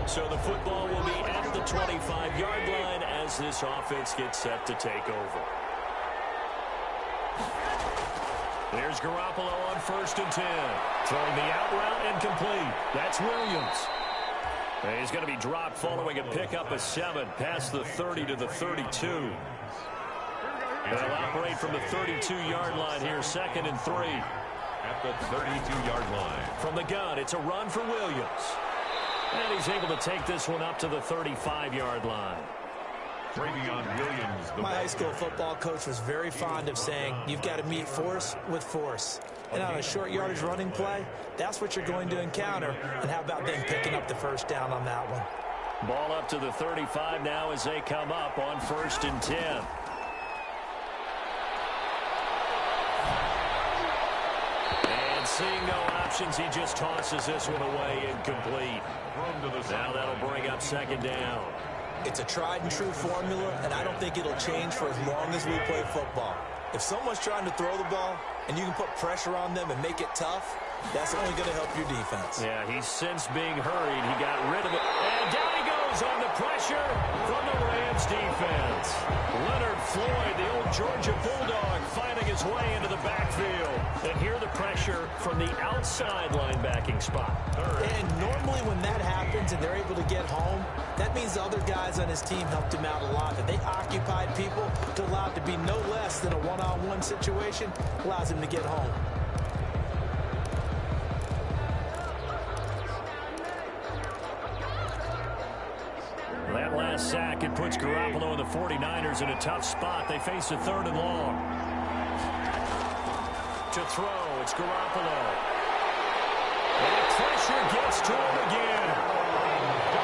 So the football will be at the 25-yard line as this offense gets set to take over. There's Garoppolo on 1st and 10. Throwing the out route and complete. That's Williams. And he's going to be dropped following a pickup of 7 past the 30 to the 32. They'll operate from the 32-yard line here, 2nd and 3. At the 32-yard line. From the gun, it's a run for Williams. And he's able to take this one up to the 35-yard line. Williams, my high school football coach was very fond of saying, you've got to meet force with force. And on a short yardage running play, that's what you're going to encounter. And how about them picking up the first down on that one? Ball up to the 35 now as they come up on 1st and 10. And seeing no options, he just tosses this one away incomplete. Now that'll bring up 2nd down. It's a tried-and-true formula, and I don't think it'll change for as long as we play football. If someone's trying to throw the ball and you can put pressure on them and make it tough, that's only going to help your defense. Yeah, he's since being hurried. He got rid of it. And down he goes on the pressure from the Rams defense. Leonard Floyd, the old Georgia Bulldog, finding his way into the backfield. And here the pressure from the outside linebacking spot. And normally when that happens and they're able to get home, that means the other guys on his team helped him out a lot. That they occupied people to allow it to be no less than a one-on-one situation, allows him to get home. That last sack, it puts Garoppolo and the 49ers in a tough spot. They face a 3rd and long. To throw, it's Garoppolo. And pressure gets to him again.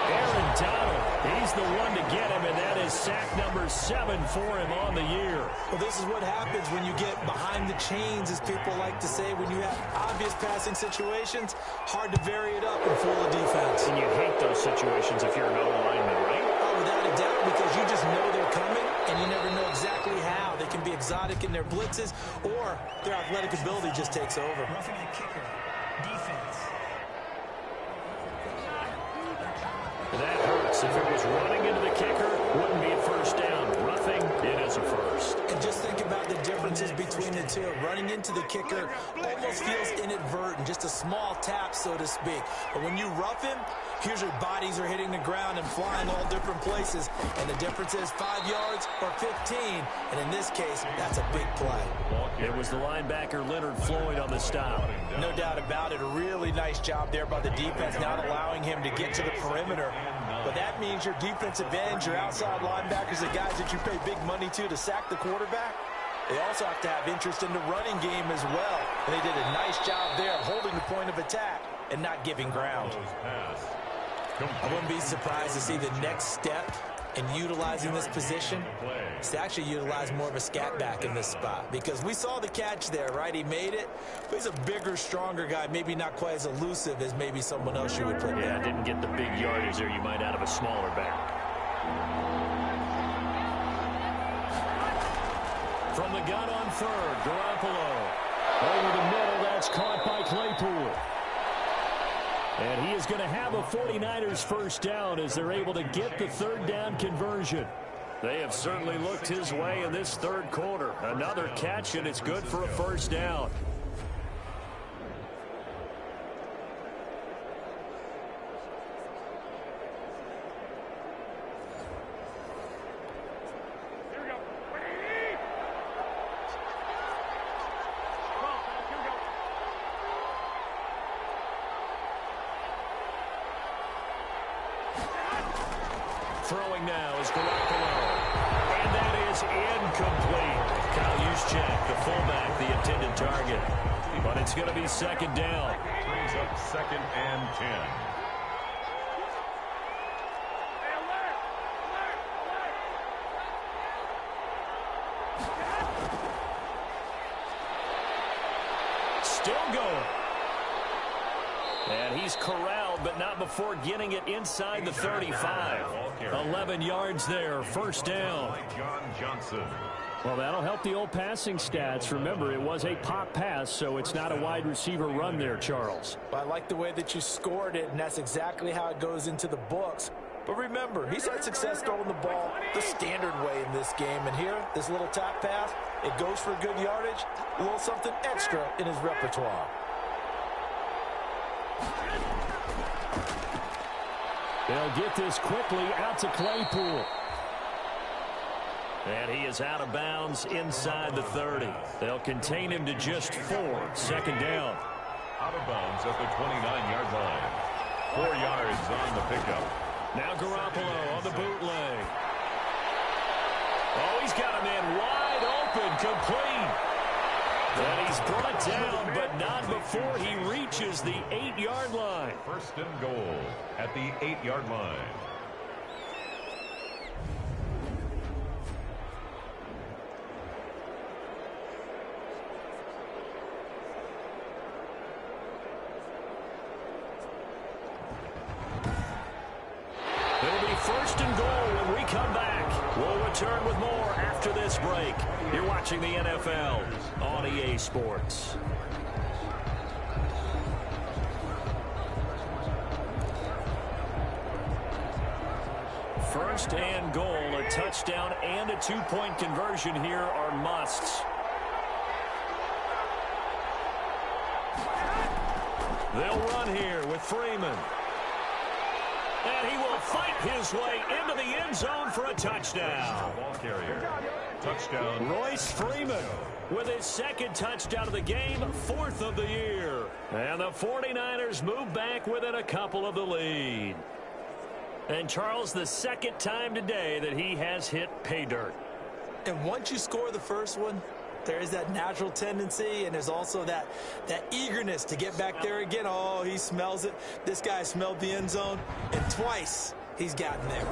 Aaron Donald, he's the one to get him, and that is sack number 7 for him on the year. Well, this is what happens when you get behind the chains, as people like to say. When you have obvious passing situations, hard to vary it up and fool the defense. And you hate those situations if you're an O-lineman, right? Oh, without a doubt, because you just know they're coming, and you never know exactly how. They can be exotic in their blitzes, or their athletic ability just takes over. Roughing the kicker. Defense. That hurts. If it was running into the kicker, wouldn't be a first down. Roughing, it is a first. And just think about the differences between the two. Running into the kicker almost feels inadvertent, just a small tap, so to speak. But when you rough him, here's your bodies are hitting the ground and flying all different places. And the difference is 5 yards or 15. And in this case, that's a big play. It was the linebacker Leonard Floyd on the stop. No doubt about it. A really nice job there by the defense, not allowing him to get to the perimeter. But that means your defensive ends, your outside linebackers, the guys that you pay big money to sack the quarterback, they also have to have interest in the running game as well. And they did a nice job there holding the point of attack and not giving ground. I wouldn't be surprised to see the next step in utilizing this position is to actually utilize more of a scat back in this spot, because we saw the catch there, right? He made it, but he's a bigger, stronger guy, maybe not quite as elusive as maybe someone else you would put there. Yeah, didn't get the big yardage there you might out of a smaller back. From the gun on 3rd, Garoppolo. Over the middle, that's caught by Claypool. And he is going to have a 49ers first down as they're able to get the 3rd down conversion. They have certainly looked his way in this 3rd quarter. Another catch, and it's good for a first down. Throwing now is Garoppolo. And that is incomplete. Kyle Juszczyk, the fullback, the intended target. But it's going to be 2nd down. Brings up 2nd and 10. Still going. And he's corralled, but not before getting it inside the 35. 11 yards there, first down. John Johnson. Well, that'll help the old passing stats. Remember, it was a pop pass, so it's not a wide receiver run there, Charles. I like the way that you scored it, and that's exactly how it goes into the books. But remember, he's had success throwing the ball the standard way in this game. And here, this little tap pass, it goes for good yardage, a little something extra in his repertoire. They'll get this quickly out to Claypool. And he is out of bounds inside the 30. They'll contain him to just 4. Second down. Out of bounds at the 29-yard line. 4 yards on the pickup. Now Garoppolo on the bootleg. Oh, he's got a man wide open, complete. And he's brought down, but not before he reaches the 8-yard line. First and goal at the 8-yard line. It'll be first and goal when we come back. We'll return with more after this break. You're watching the NFL on EA Sports. First and goal, a touchdown and a 2-point conversion here are musts. They'll run here with Freeman. And he will fight his way into the end zone for a touchdown. Ball carrier. Touchdown. Royce Freeman with his second touchdown of the game, 4th of the year. And the 49ers move back within a couple of the lead. And Charles, the second time today that he has hit pay dirt. And once you score the first one, there is that natural tendency, and there's also that eagerness to get back there again. Oh, he smells it. This guy smelled the end zone, and twice he's gotten there.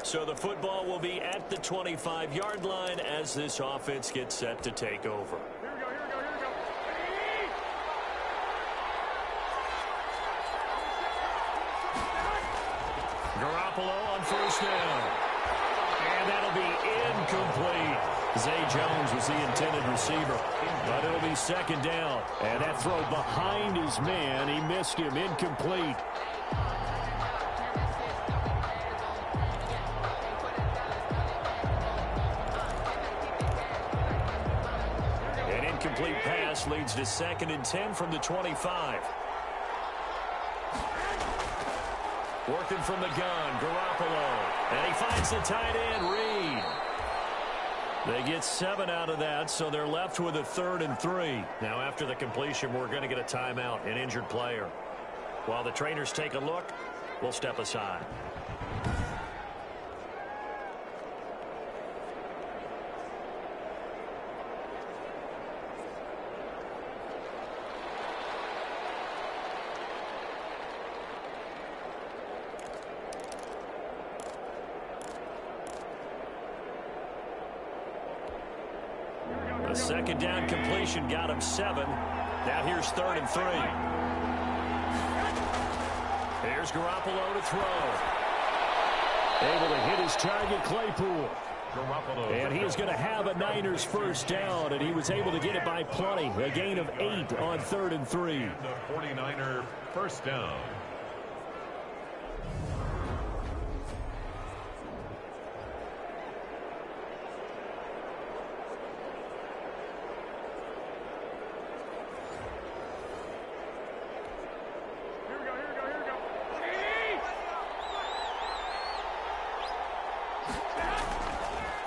So the football will be at the 25-yard line as this offense gets set to take over. Garoppolo on first down. And that'll be incomplete. Zay Jones was the intended receiver. But it'll be second down. And that throw behind his man. He missed him. Incomplete. An incomplete pass leads to 2nd and 10 from the 25. Working from the gun, Garoppolo. And he finds the tight end, Reed. They get 7 out of that, so they're left with a 3rd and 3. Now, after the completion, we're going to get a timeout, an injured player. While the trainers take a look, we'll step aside. A second down completion got him 7. Now here's 3rd and 3. Here's Garoppolo to throw. Able to hit his target, Claypool. And he is going to have a Niners first down, and he was able to get it by plenty. A gain of 8 on 3rd and 3. The 49er first down.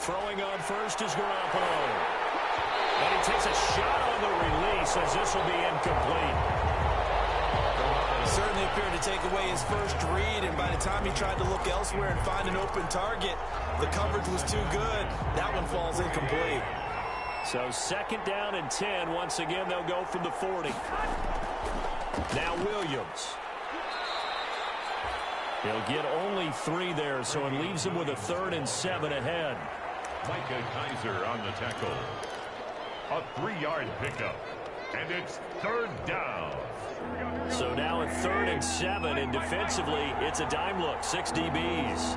Throwing on first is Garoppolo. And he takes a shot on the release as this will be incomplete. Certainly appeared to take away his first read, and by the time he tried to look elsewhere and find an open target, the coverage was too good. That one falls incomplete. So 2nd down and 10. Once again, they'll go from the 40. Now Williams. He'll get only 3 there, so it leaves him with a 3rd and 7 ahead. Micah Kaiser on the tackle. A 3-yard pickup. And it's third down. So now at 3rd and 7, and defensively, it's a dime look. 6 DBs.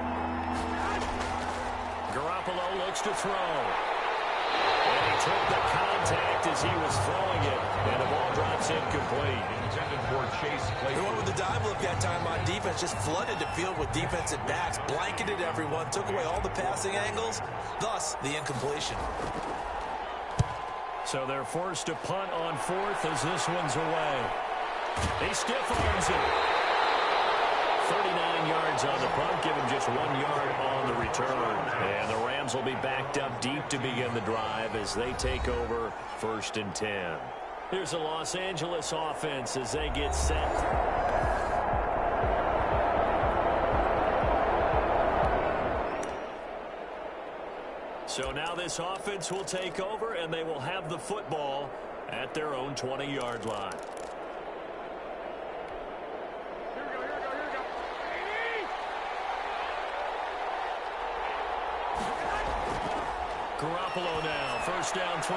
Garoppolo looks to throw. And he took the contact as he was throwing it, and the ball drops incomplete. Intended for Chase Claypool. They went with the dime look that time on defense, just flooded the field with defensive backs, blanketed everyone, took away all the passing angles, thus the incompletion. So they're forced to punt on 4th as this one's away. He stiff arms it. 39 yards on the punt, give him just 1 yard on the return. And the Rams will be backed up deep to begin the drive as they take over 1st and 10. Here's the Los Angeles offense as they get set. So now this offense will take over, and they will have the football at their own 20-yard line. Garoppolo now, 1st down throw.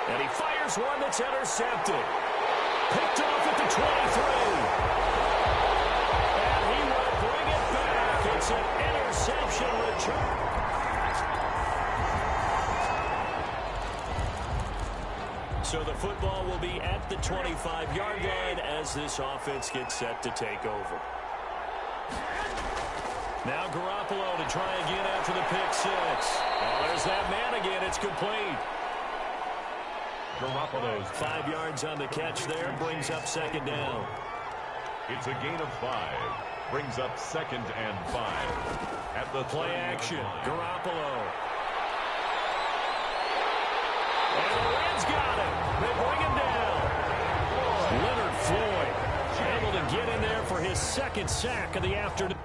And he fires one that's intercepted. Picked off at the 23. And he will bring it back. It's an interception return. So the football will be at the 25-yard line as this offense gets set to take over. Now Garoppolo to try again after the pick 6. Oh, there's that man again. It's complete. Garoppolo's 5 yards on the catch there. Brings up 2nd down. It's a gain of 5. Brings up 2nd and 5. At the play action. Garoppolo. And the Reds got him. They bring him down. Leonard Floyd able to get in there for his 2nd sack of the afternoon.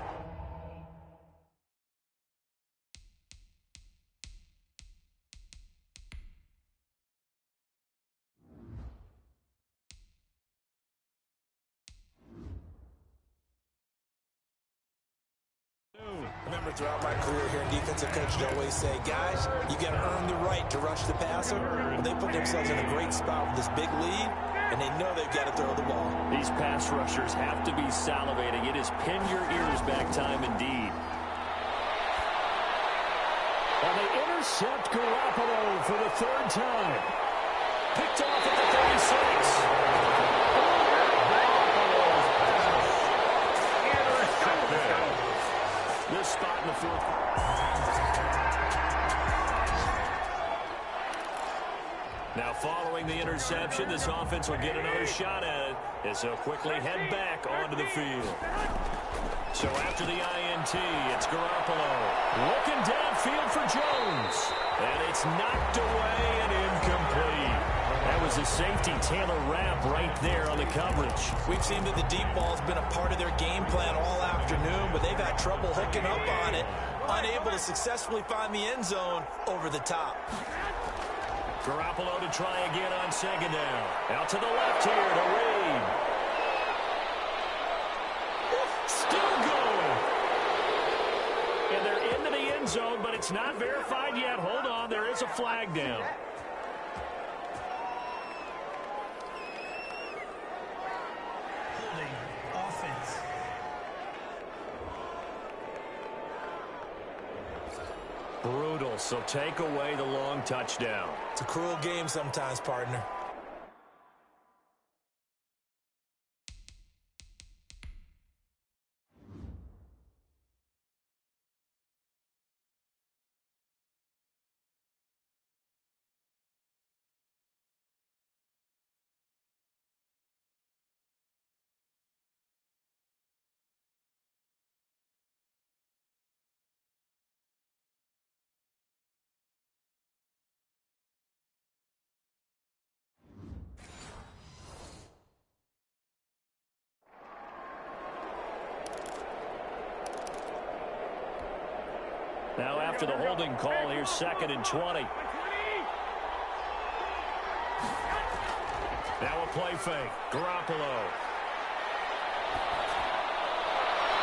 Remember, throughout my career here in defensive coach, I always say, guys, you got to earn the right to rush the passer. But they put themselves in a great spot with this big lead, and they know they've got to throw the ball. These pass rushers have to be salivating. It is pin your ears back time indeed. And they intercept Garoppolo for the 3rd time. Picked off at the 36. This spot in the 4th. Now following the interception, this offense will get another shot at it as they'll quickly head back onto the field. So after the INT, it's Garoppolo looking downfield for Jones. And it's knocked away and incomplete. That was a safety Taylor Rapp right there on the coverage. We've seen that the deep ball has been a part of their game plan all afternoon, but they've had trouble hooking up on it, unable to successfully find the end zone over the top. Garoppolo to try again on 2nd down. Out to the left here to Reed. Still going. And they're into the end zone, but it's not verified yet. Hold on, there is a flag down. Offense. Brutal, so take away the long touchdown. It's a cruel game sometimes, partner. Now after the holding call, here's 2nd and 20. Now a play fake. Garoppolo.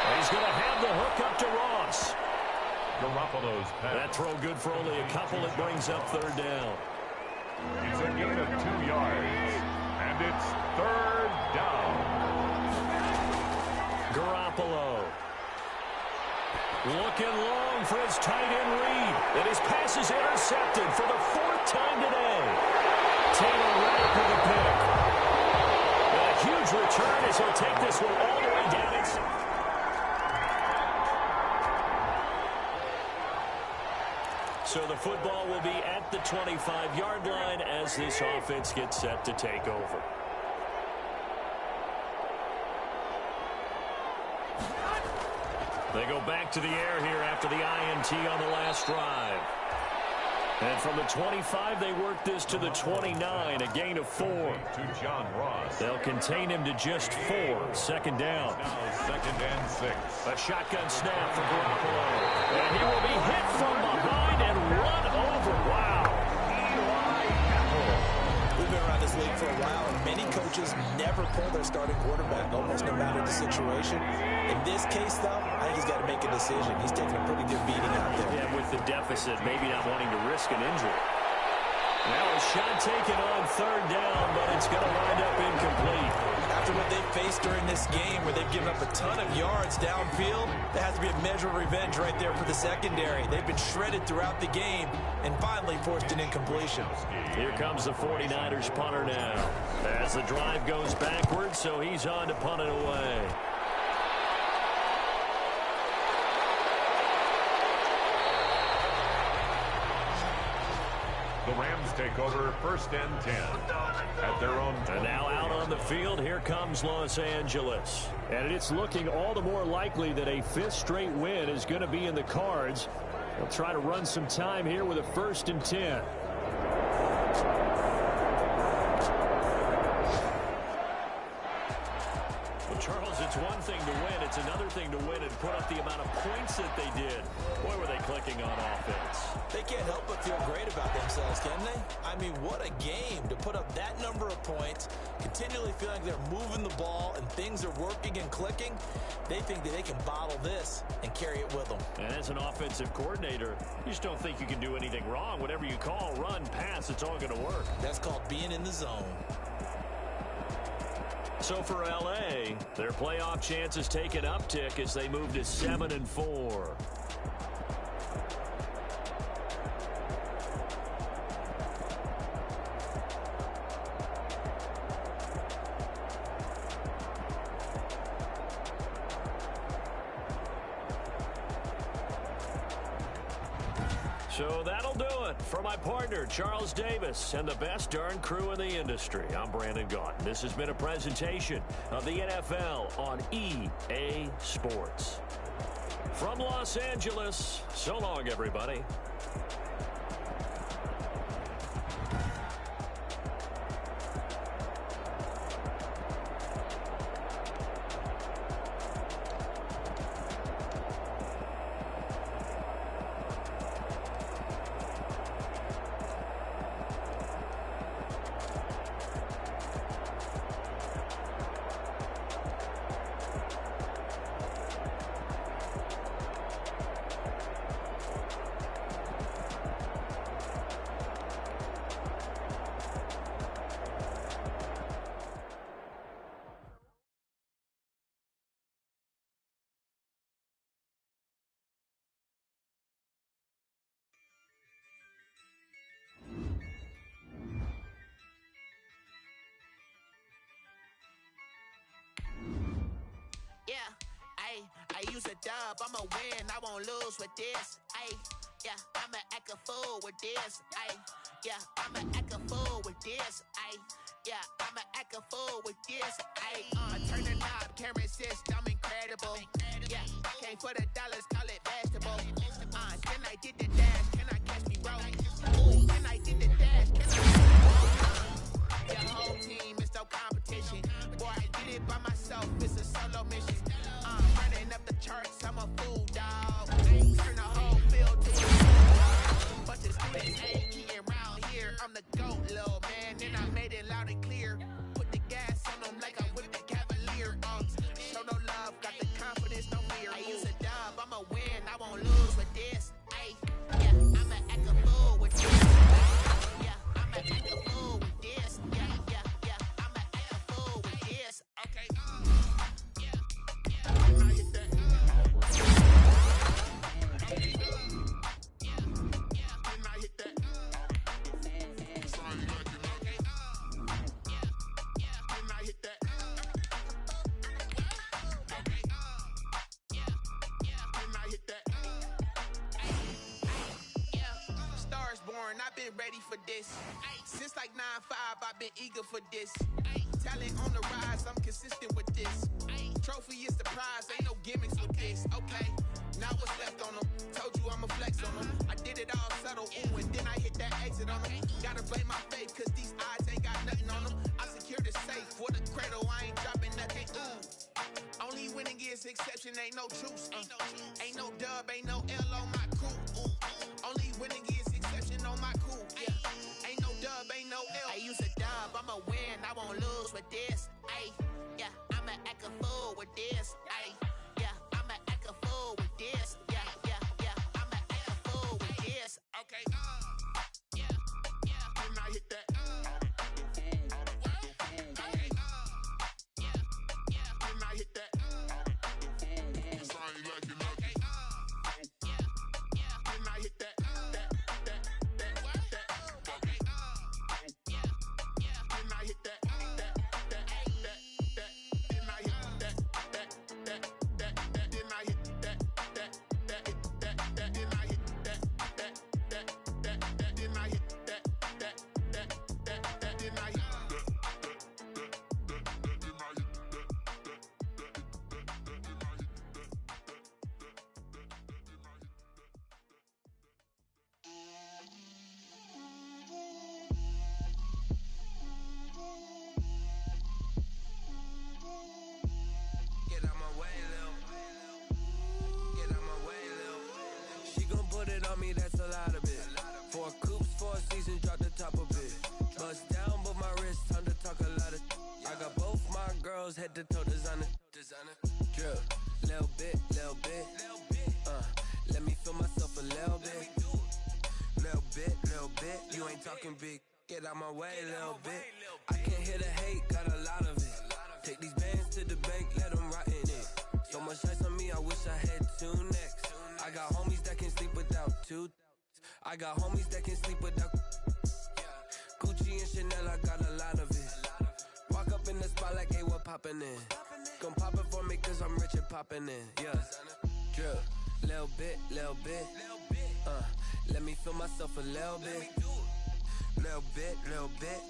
And he's going to have the hook up to Ross. Garoppolo's pass. That throw good for only a couple. It brings up 3rd down. It's a gain of 2 yards. And it's third down. Garoppolo. Looking long for his tight end read. And his pass is intercepted for the 4th time today. Taylor Rapp with the pick. And a huge return as he'll take this one all the way down inside. So the football will be at the 25-yard line as this offense gets set to take over. They go back to the air here after the INT on the last drive. And from the 25, they work this to the 29, a gain of 4. To John Ross. They'll contain him to just 4. Second down. Now 2nd and 6. A shotgun snap for Garoppolo. And he will be hit from behind and run over. Wow. We've been around this league for a while, and many coaches never pull their starting quarterback, almost no matter the situation. In this case, though, I think he's got to make a decision. He's taking a pretty good beating out there. Yeah, with the deficit, maybe not wanting to risk an injury. Now a shot taken on 3rd down, but it's going to wind up incomplete. After what they've faced during this game, where they've given up a ton of yards downfield, there has to be a measure of revenge right there for the secondary. They've been shredded throughout the game and finally forced an incompletion. Here comes the 49ers punter now. As the drive goes backwards, so he's on to punt it away. The Rams take over 1st and 10 at their own. And now out on the field, here comes Los Angeles. And it's looking all the more likely that a 5th straight win is going to be in the cards. They'll try to run some time here with a 1st and 10. Charles, it's one thing to win. It's another thing to win and put up the amount of points that they did. Boy, were they clicking on offense. They can't help but feel great about themselves, can they? I mean, what a game to put up that number of points, continually feeling they're moving the ball and things are working and clicking. They think that they can bottle this and carry it with them. And as an offensive coordinator, you just don't think you can do anything wrong. Whatever you call, run, pass, it's all going to work. That's called being in the zone. So for L.A., their playoff chances take an uptick as they move to 7-4. So that'll do it for my partner, Charles Davis, and the best darn crew in the industry. I'm Brandon Gaughan. This has been a presentation of the NFL on EA Sports. From Los Angeles, so long, everybody. I use a dub, I'ma win, I won't lose with this. Yeah, I'ma act a fool with this. Yeah, I'ma act a fool with this. Yeah, I'ma act a fool with this. I turn the knob, can't resist, I'm incredible. Yeah, came for the dollars, call it vegetable. Then I did the dash, can I catch me rolling? Then I did the dash, can I? Your whole team is no competition. Boy, I did it by myself, it's a solo mission. Running up the charts, I'm a fool, dog. Turn the whole field to a bunch of students ain't eating around here. I'm the GOAT, little man, and I made it loud and clear. Put the gas on them like I'm with the Cavalier. Show no love, got the confidence, no fear. I use a dub, I'ma win, I won't lose with this. and I've been ready for this. Since like 9-5, I've been eager for this. Talent on the rise, I'm consistent with this. Trophy is the prize, ain't no gimmicks with this. Okay, now what's left on them? Told you I'ma flex on them. I did it all subtle, ooh, and then I hit that exit on them. Gotta blame my faith, cause these eyes ain't got nothing on them. I secured the safe for the cradle, I ain't dropping nothing, ooh. Only winning is exception, ain't no truce. Ain't no dub, ain't no L on my crew. Only winning is exception on my crew. Yeah. Ain't no dub, ain't no L. I use a dub, I'ma win, I won't lose with this. Ay, yeah, I'ma act a fool with this. Ay, yeah, I'ma act a fool with this. Yeah, I'ma act a fool with this. Okay, yeah, can I hit that? Can I hit that? Head to toe designer, drip, little bit, let me feel myself a little bit, you ain't talking big, get out my way, little bit, I can't hear the hate, got a lot of it, take these bands to the bank, let them rot in it, so much ice on me, I wish I had two necks, I got homies that can sleep without two, I got homies that can sleep without, Gucci and Chanel, I got a lot of it, walk up in the spot like, hey, what poppin' in? Gon' pop it for me cause I'm rich and poppin' in, yeah. Drip, little bit, let me feel myself a little bit. Little bit,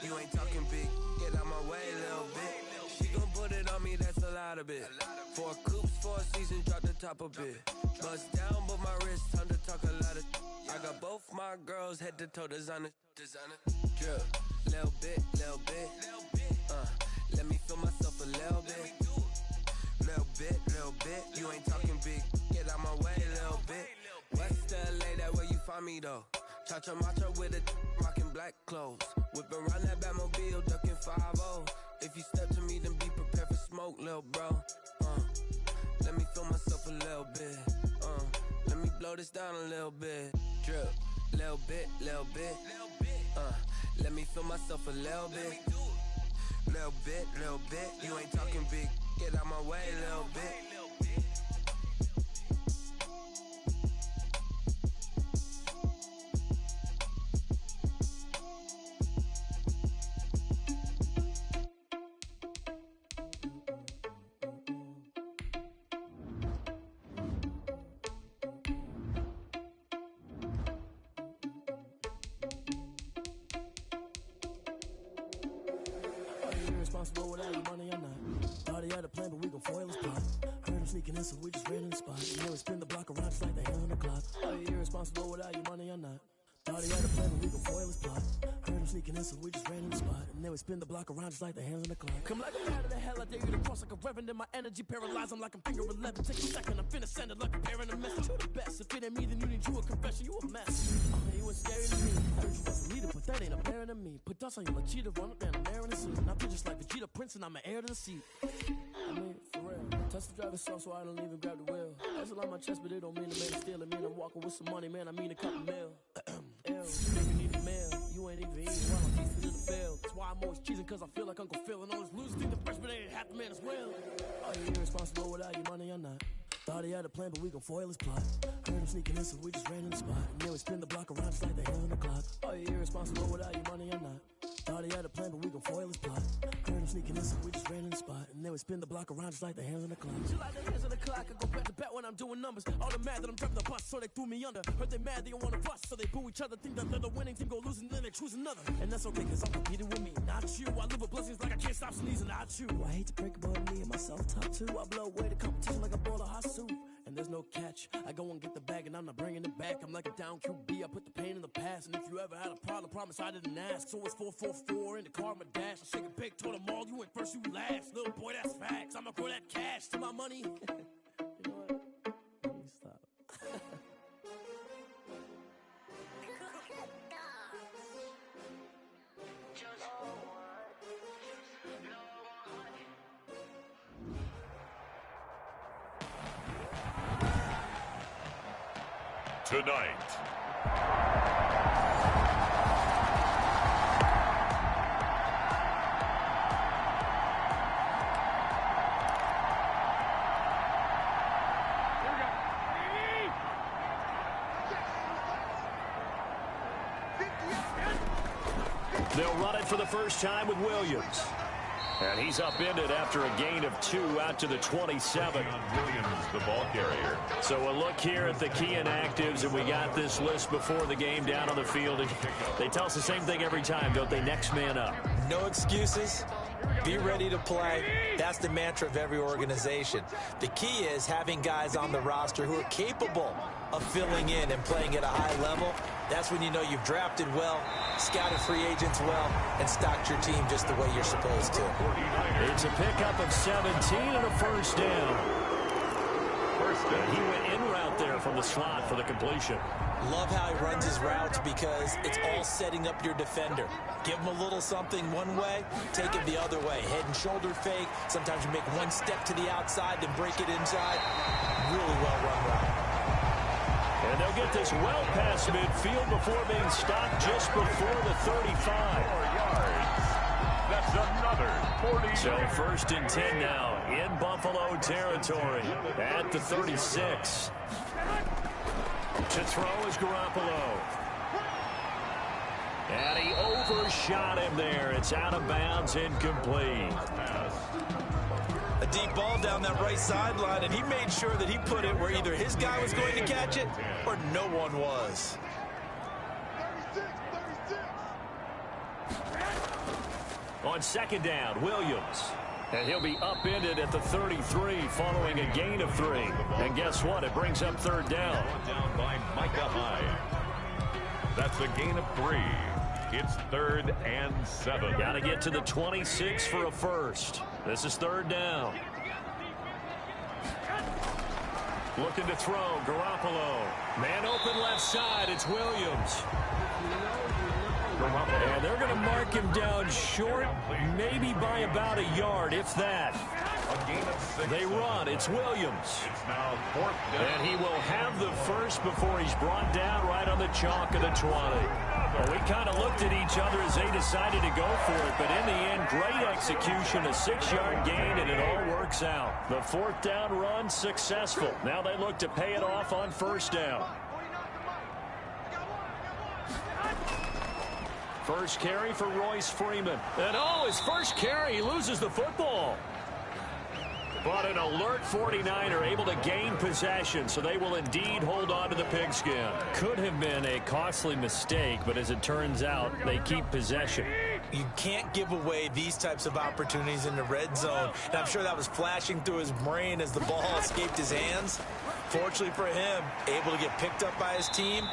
you ain't talking big, get out my way, little bit. She gon' put it on me, that's a lot of it. 4 coops, 4 seasons, drop the top a bit. Bust down, but my wrist, time to talk a lot of. I got both my girls, head to toe designer. Drip, little bit, let me feel myself a little bit. Little bit, you ain't talking big, get out my way, little bit. West LA, that where you find me though. Cha-cha macha with a rockin' black clothes. Whip around that Batmobile, ducking 5-0. If you step to me, then be prepared for smoke, little bro. Let me feel myself a little bit. Let me blow this down a little bit. Drip, little bit. Let me feel myself a little bit. Little bit, you ain't talking big, get out my way, little bit. Irresponsible without your money or not. Thought he had a plan, but we gon' foil his plot. Heard him sneaking in, so we just ran in the spot. You know, spin the block around just like the hand on the clock. Are you irresponsible without your money or not? Thought he had a plan, but we gon' foil his plot. Heard him sneaking in, so we just ran in the spot. And then we spin the block around just like the hands on the clock. Come like I'm out of the hell, I dare you to cross like a reverend. In my energy paralyzed, I'm like I'm finger 11. Take a second, I'm finna send it like a parent a message. You the best, if it ain't me, then you need you a confession. You a mess. You was scary to me. Heard you was a leader, but that ain't apparent to me. Put dust on you like cheetah, run up and I'm wearing a suit. And I feel just like Vegeta Prince, and I'm an heir to the seat. I mean, for real. Touch the driver's soft, so I don't even grab the wheel. That's a lot on my chest, but it don't mean to make it steal. It mean I'm walking with some money, man. I mean a couple mil. You need a mail. You ain't even eating while I'm tasting in the field. That's why I'm always cheesing, cause I feel like Uncle Phil. And all those losers think the freshman ain't half the man as well. Are you irresponsible without your money or not? Thought he had a plan, but we gon' foil his plot. Heard him sneaking in, so we just ran in the spot. And then we spin the block around just like the hand on the clock. Are you irresponsible without your money or not? Thought he had a plan, but we gon' foil his plot. Heard him sneaking in, so we just ran in the spot. And then we spin the block around just like the hands on the clock. She like the hands on the clock, I go back to back when I'm doing numbers. All them mad that I'm driving the bus, so they threw me under. Heard they mad, they don't wanna bust, so they boo each other. Think that they're the winning team, go losing, then they choose another. And that's okay, cause I'm competing with me, not you. I live with blessings like I can't stop sneezing, not you. I hate to break it, but me and myself top two. I blow away the competition like a bowl of hot soup. And there's no catch. I go and get the bag and I'm not bringing it back. I'm like a down QB, I put the pain in the past. And if you ever had a problem, promise I didn't ask. So it's 4-4-4 in the car, my dash. I shake a big, told them all, you went first, you last. Little boy, that's facts. I'ma grow that cash to my money. You know what? Let me stop. Tonight. They'll run it for the first time with Williams. And he's upended after a gain of 2 out to the 27. Williams, the ball carrier. So a look here at the key inactives, and we got this list before the game down on the field. And they tell us the same thing every time, don't they? Next man up. No excuses. Be ready to play. That's the mantra of every organization. The key is having guys on the roster who are capable of filling in and playing at a high level. That's when you know you've drafted well, scouted free agents well, and stocked your team just the way you're supposed to. It's a pickup of 17 and a first down. He went in route there from the slot for the completion. Love how he runs his routes because it's all setting up your defender. Give him a little something one way, take it the other way. Head and shoulder fake. Sometimes you make one step to the outside, then break it inside. Really well run route. And they'll get this well past midfield before being stopped just before the 35. 4 yards. That's another 40. So first and 10 now in Buffalo territory at the 36. To throw is Garoppolo. And he overshot him there. It's out of bounds, incomplete. A deep ball down that right sideline, and he made sure that he put it where either his guy was going to catch it or no one was. On second down, Williams. And he'll be upended at the 33 following a gain of 3. And guess what? It brings up third down. Down by Micah Hyde. That's a gain of 3. It's 3rd and 7. Got to get to the 26 for a first. This is third down. Looking to throw, Garoppolo. Man open left side, it's Williams. And they're going to mark him down short, maybe by about a yard, if that. They run. It's Williams. It's now 4th down. And he will have the first before he's brought down right on the chalk of the 20. Well, we kind of looked at each other as they decided to go for it, but in the end, great execution, a 6-yard gain, and it all works out. The 4th down run successful. Now they look to pay it off on first down. First carry for Royce Freeman. And his first carry, he loses the football. But an alert 49er able to gain possession, so they will indeed hold on to the pigskin. Could have been a costly mistake, but as it turns out, they keep possession. You can't give away these types of opportunities in the red zone. And I'm sure that was flashing through his brain as the ball escaped his hands. Fortunately for him, able to get picked up by his team.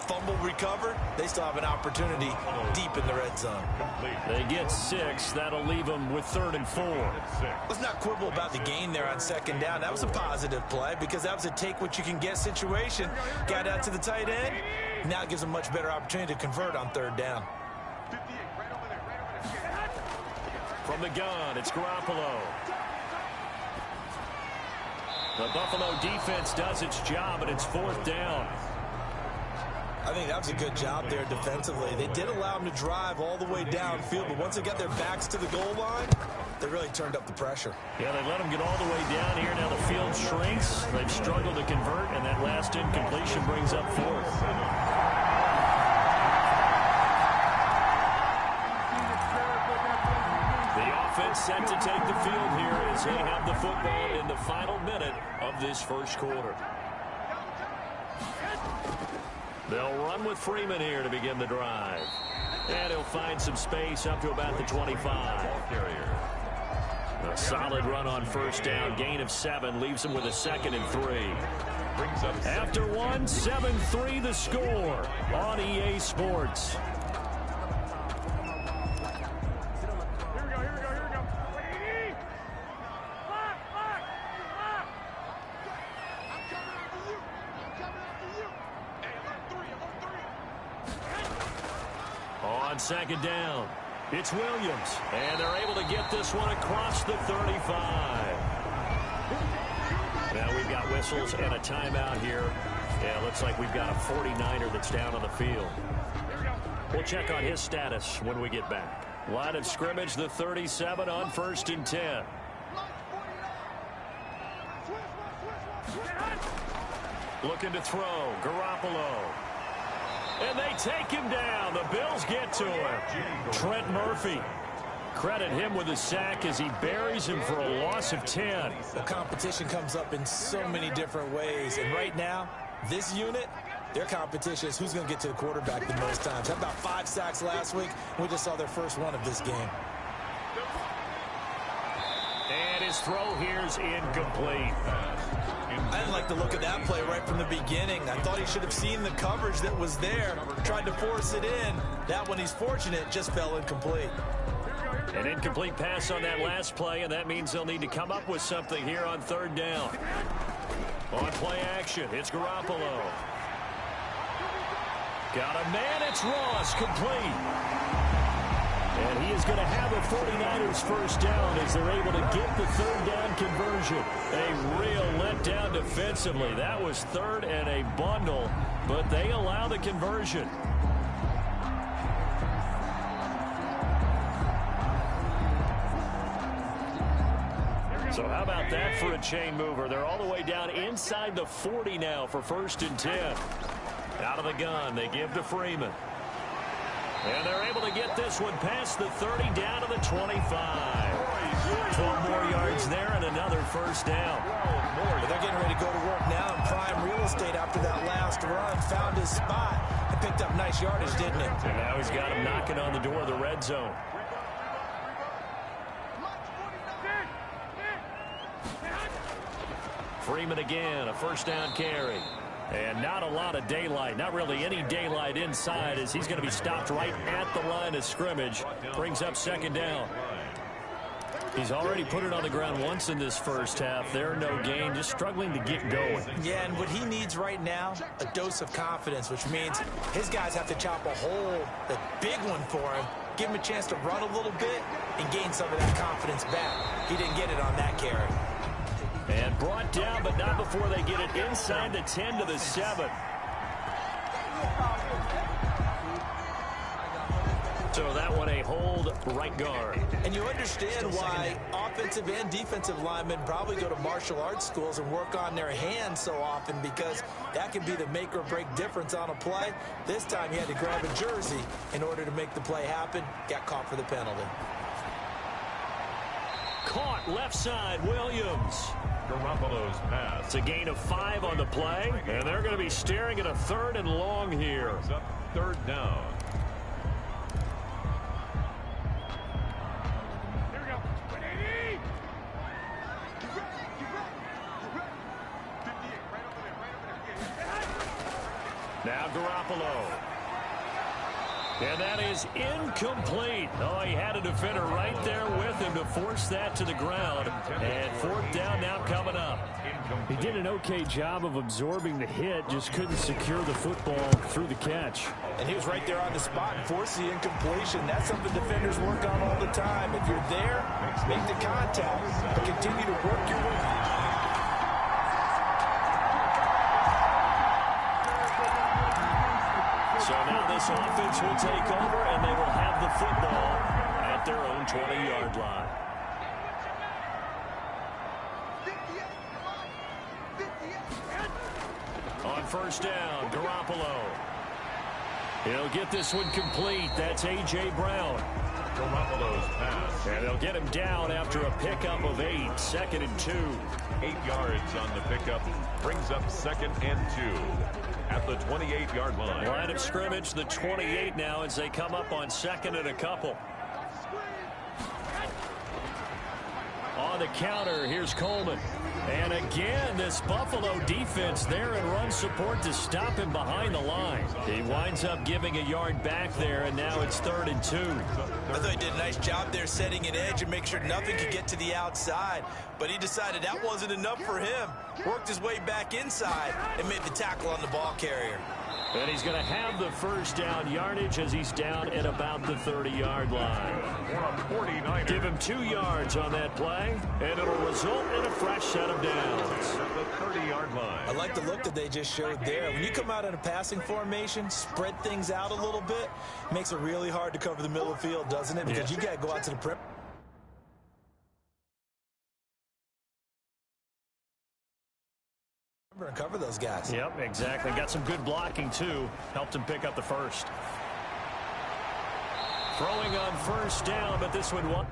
Fumble recovered. They still have an opportunity deep in the red zone. They get 6. That'll leave them with 3rd and 4. Let's not quibble about the gain there on second down. That was a positive play because that was a take-what-you-can-get situation. Got out to the tight end. Now it gives them a much better opportunity to convert on third down. From the gun, it's Garoppolo. The Buffalo defense does its job, and it's 4th down. I think that was a good job there defensively. They did allow them to drive all the way downfield, but once they got their backs to the goal line, they really turned up the pressure. Yeah, they let them get all the way down here. Now the field shrinks. They've struggled to convert, and that last incompletion brings up 4th. set to take the field here as they have the football in the final minute of this first quarter. They'll run with Freeman here to begin the drive. And he'll find some space up to about the 25. A solid run on first down. Gain of 7 leaves him with a 2nd and 3. After 1, 7-3 the score on EA Sports. On second down, it's Williams, and they're able to get this one across the 35. Now we've got whistles and a timeout here. Yeah, it looks like we've got a 49er that's down on the field. We'll check on his status when we get back. Line of scrimmage, the 37 on 1st and 10. Looking to throw, Garoppolo. And they take him down. The Bills get to him. Trent Murphy. Credit him with a sack as he buries him for a loss of 10. The competition comes up in so many different ways. And right now, this unit, their competition is who's going to get to the quarterback the most times. Had about 5 sacks last week. We just saw their first one of this game. And his throw here's incomplete. I didn't like the look of that play right from the beginning. I thought he should have seen the coverage that was there. Tried to force it in. That one, he's fortunate, just fell incomplete. An incomplete pass on that last play, and that means they'll need to come up with something here on 3rd down. On play action, it's Garoppolo. Got a man, it's Ross, complete. And he is going to have a 49ers first down as they're able to get the 3rd down conversion. A real letdown defensively. That was 3rd and a bundle, but they allow the conversion. So how about that for a chain mover? They're all the way down inside the 40 now for 1st and 10. Out of the gun, they give to Freeman. And they're able to get this one past the 30 down to the 25. 12 more yards there and another first down. But they're getting ready to go to work now in prime real estate after that last run. Found his spot and picked up nice yardage, didn't it? And now he's got him knocking on the door of the red zone. Freeman again, a first down carry. And not a lot of daylight, not really any daylight inside as he's going to be stopped right at the line of scrimmage. Brings up 2nd down. He's already put it on the ground once in this first half. There, no gain, just struggling to get going. Yeah, and what he needs right now, a dose of confidence, which means his guys have to chop a hole, a big one for him, give him a chance to run a little bit and gain some of that confidence back. He didn't get it on that carry. And brought down, but not before they get it inside the 10 to the 7. So that one a hold right guard. And you understand why offensive and defensive linemen probably go to martial arts schools and work on their hands so often, because that can be the make or break difference on a play. This time he had to grab a jersey in order to make the play happen. Got caught for the penalty. Caught left side, Williams. Garoppolo's pass. It's a gain of 5 on the play, and they're going to be staring at a 3rd and long here. It's up 3rd down. Here we go. Now Garoppolo. And that is incomplete. Oh, he had a defender right there with him to force that to the ground. And 4th down now coming up. He did an okay job of absorbing the hit, just couldn't secure the football through the catch. And he was right there on the spot and forced the incompletion. That's something defenders work on all the time. If you're there, make the contact, but continue to work your way. So now this offense will take over, and they will have the football at their own 20-yard line. On 1st down, Garoppolo. He'll get this one complete. That's A.J. Brown. Garoppolo's pass. And they'll get him down after a pickup of 8. 2nd and 2. 8 yards on the pickup. Brings up 2nd and 2 at the 28-yard line. Line of scrimmage, the 28 now as they come up on 2nd and a couple. On the counter, here's Coleman. And again, this Buffalo defense there in run support to stop him behind the line. He winds up giving a yard back there, and now it's 3rd and 2. I thought he did a nice job there setting an edge and make sure nothing could get to the outside. But he decided that wasn't enough for him. Worked his way back inside and made the tackle on the ball carrier. And he's going to have the first down yardage as he's down at about the 30-yard line. Give him 2 yards on that play, and it'll result in a fresh set of downs. At the 30-yard line. I like the look that they just showed there. When you come out in a passing formation, spread things out a little bit, makes it really hard to cover the middle of the field, doesn't it? Because you got to go out to the perimeter and cover those guys. Yep, exactly. Got some good blocking, too. Helped him pick up the first. Throwing on first down, but this one won.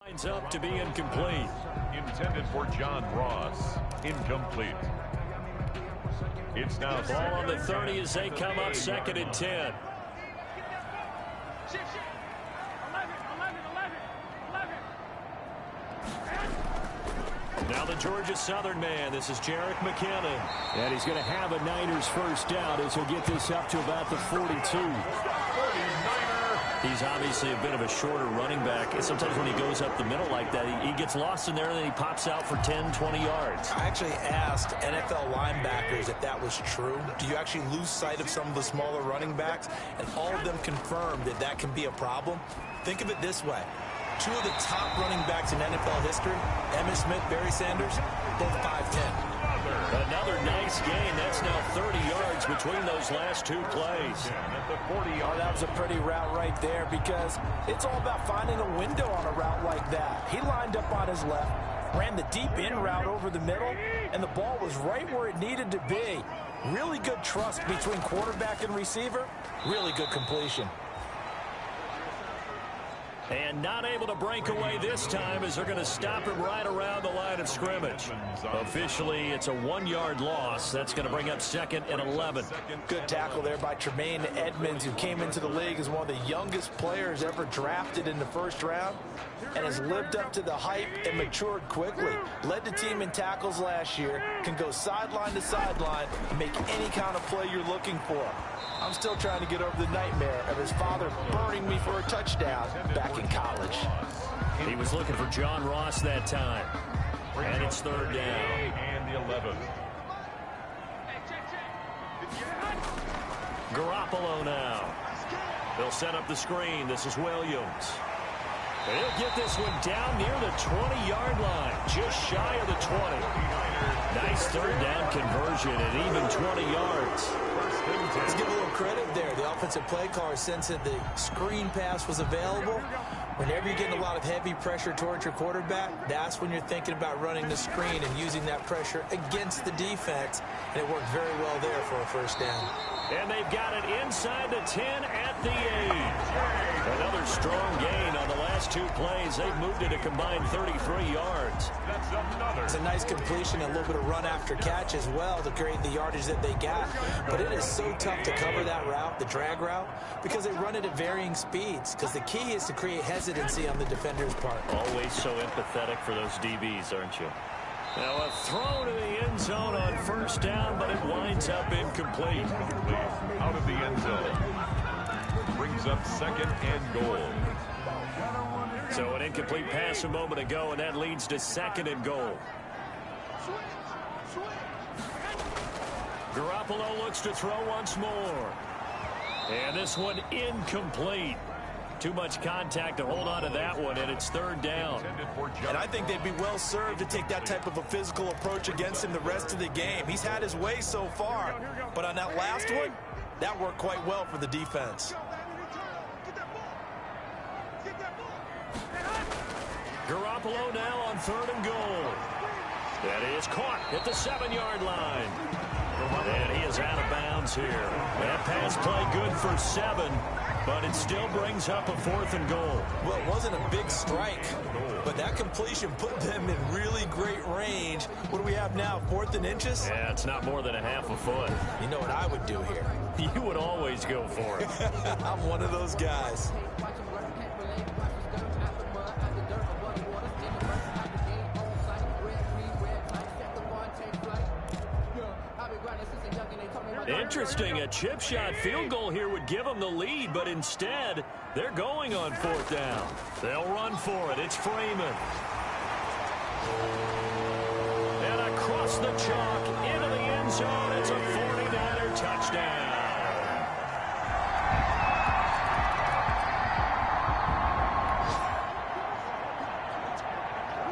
Lines up to be incomplete. Intended for John Ross. Incomplete. It's now Ball on the 30 as they come up 2nd and 10. Now the Georgia Southern man. This is Jerick McKinnon. And he's going to have a Niners first down as he'll get this up to about the 42. He's obviously a bit of a shorter running back. Sometimes when he goes up the middle like that, he gets lost in there and then he pops out for 10, 20 yards. I actually asked NFL linebackers if that was true. Do you actually lose sight of some of the smaller running backs? And all of them confirmed that that can be a problem. Think of it this way. 2 of the top running backs in NFL history, Emmitt Smith, Barry Sanders, both 5'10". Another nice gain. That's now 30 yards between those last 2 plays. at the 40-yard. That was a pretty route right there because it's all about finding a window on a route like that. He lined up on his left, ran the deep in route over the middle, and the ball was right where it needed to be. Really good trust between quarterback and receiver. Really good completion. And not able to break away this time as they're going to stop him right around the line of scrimmage. Officially, it's a 1-yard loss. That's going to bring up 2nd and 11. Good tackle there by Tremaine Edmonds, who came into the league as one of the youngest players ever drafted in the first round and has lived up to the hype and matured quickly. Led the team in tackles last year, can go sideline to sideline and make any kind of play you're looking for. I'm still trying to get over the nightmare of his father burning me for a touchdown back in college. He was looking for John Ross that time. And it's 3rd down. And the 11th. Garoppolo now. They'll set up the screen. This is Williams. And he'll get this one down near the 20-yard line, just shy of the 20. Nice 3rd down conversion and even 20 yards. Let's give a little credit there. The offensive play caller sensed that the screen pass was available. Whenever you're getting a lot of heavy pressure towards your quarterback, that's when you're thinking about running the screen and using that pressure against the defense. And it worked very well there for a first down. And they've got it inside the 10 at the 8. Another strong gain on the last 2 plays. They've moved it a combined 33 yards. That's another. It's a nice completion and a little bit of run after catch as well to create the yardage that they got. But it is so tough to cover that route, the drag route, because they run it at varying speeds. Because the key is to create hesitancy on the defender's part. Always so empathetic for those DBs, aren't you? Now a throw to the end zone on first down, but it winds up incomplete. Out of the end zone. Brings up 2nd and goal. So an incomplete pass a moment ago, and that leads to 2nd and goal. Garoppolo looks to throw once more. And this one incomplete. Too much contact to hold on to that one, and it's 3rd down. And I think they'd be well served to take that type of a physical approach against him the rest of the game. He's had his way so far, but on that last one, that worked quite well for the defense. Garoppolo now on 3rd and goal. That is caught at the 7-yard line. And he is out of bounds here. That pass play good for 7, but it still brings up a 4th and goal. Well, it wasn't a big strike, but that completion put them in really great range. What do we have now, 4th and inches? Yeah, it's not more than a half a foot. You know what I would do here? You would always go for it. I'm one of those guys. Interesting, a chip shot field goal here would give them the lead, but instead, they're going on 4th down. They'll run for it. It's Freeman. And across the chalk, into the end zone. It's a 49er touchdown.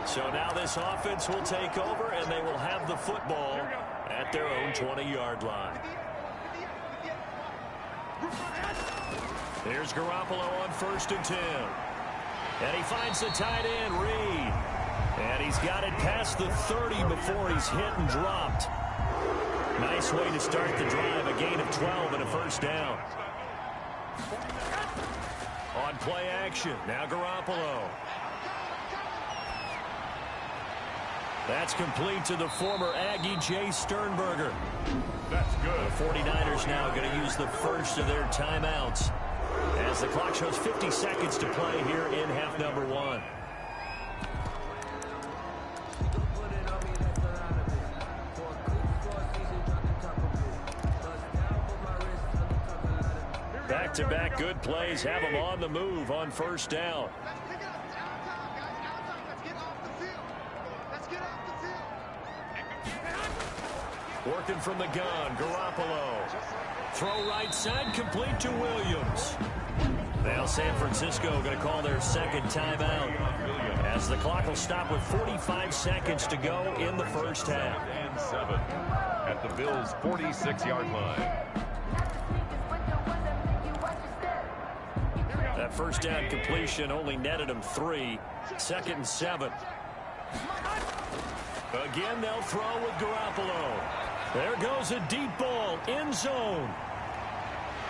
So now this offense will take over, and they will have the football at their own 20-yard line. Here's Garoppolo on 1st and 10. And he finds the tight end, Reed. And he's got it past the 30 before he's hit and dropped. Nice way to start the drive, a gain of 12 and a 1st down. On play action, now Garoppolo. That's complete to the former Aggie, Jay Sternberger. That's good. The 49ers now going to use the first of their timeouts as the clock shows 50 seconds to play here in half number 1. Back-to-back good plays have them on the move on 1st down. Working from the gun, Garoppolo. Throw right side, complete to Williams. Now San Francisco going to call their 2nd timeout as the clock will stop with 45 seconds to go in the 1st half. And 7 at the Bills' 46-yard line. That 1st down completion only netted him 3. 2nd and 7. Again, they'll throw with Garoppolo. There goes a deep ball, end zone.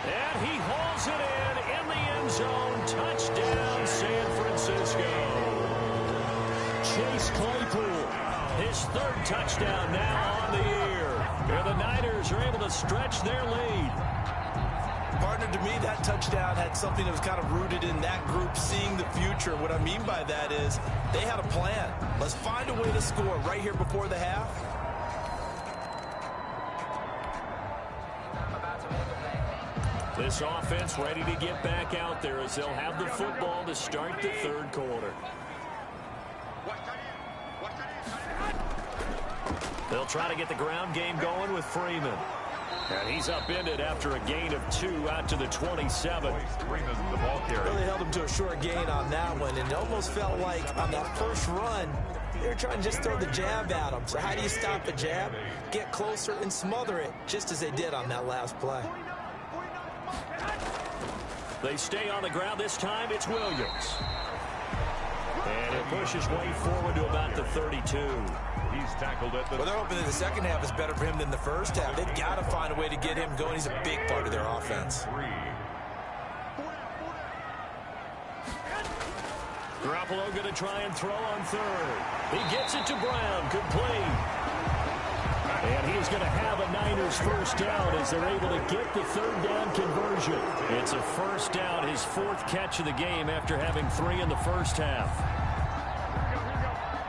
And he hauls it in the end zone. Touchdown, San Francisco. Chase Claypool, his 3rd touchdown now on the year. And the Niners are able to stretch their lead. Partner, to me, that touchdown had something that was kind of rooted in that group seeing the future. What I mean by that is they had a plan. Let's find a way to score right here before the half. This offense ready to get back out there as they'll have the football to start the 3rd quarter. They'll try to get the ground game going with Freeman. And he's upended after a gain of 2 out to the 27. Freeman, the ball carrier. Really held him to a short gain on that one, and it almost felt like on that first run, they were trying to just throw the jab at him. So how do you stop a jab? Get closer and smother it, just as they did on that last play. They stay on the ground this time. It's Williams. And he'll push his way forward to about the 32. He's tackled at the... Well, they're hoping that the second half is better for him than the first half. They've got to find a way to get him going. He's a big part of their offense. Garoppolo going to try and throw on third. He gets it to Brown. Complete. And he is going to have a Niners first down as they're able to get the third down conversion. It's a first down, his fourth catch of the game after having 3 in the first half.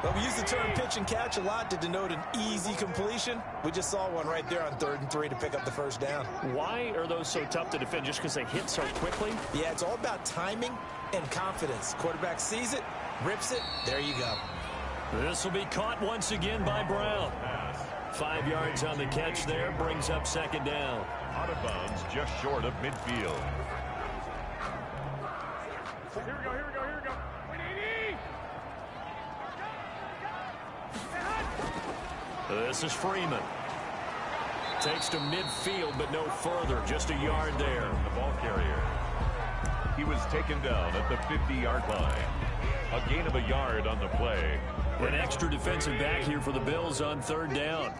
Well, we use the term pitch and catch a lot to denote an easy completion. We just saw one right there on 3rd and 3 to pick up the first down. Why are those so tough to defend? Just because they hit so quickly? Yeah, it's all about timing and confidence. Quarterback sees it, rips it, there you go. This will be caught once again by Brown. 5 yards on the catch there, brings up second down. Out of bounds, just short of midfield. Here we go, here we go, here we go. 180! This is Freeman. Takes to midfield, but no further. Just a yard there. The ball carrier. He was taken down at the 50-yard line. A gain of a yard on the play. An extra defensive back here for the Bills on third down.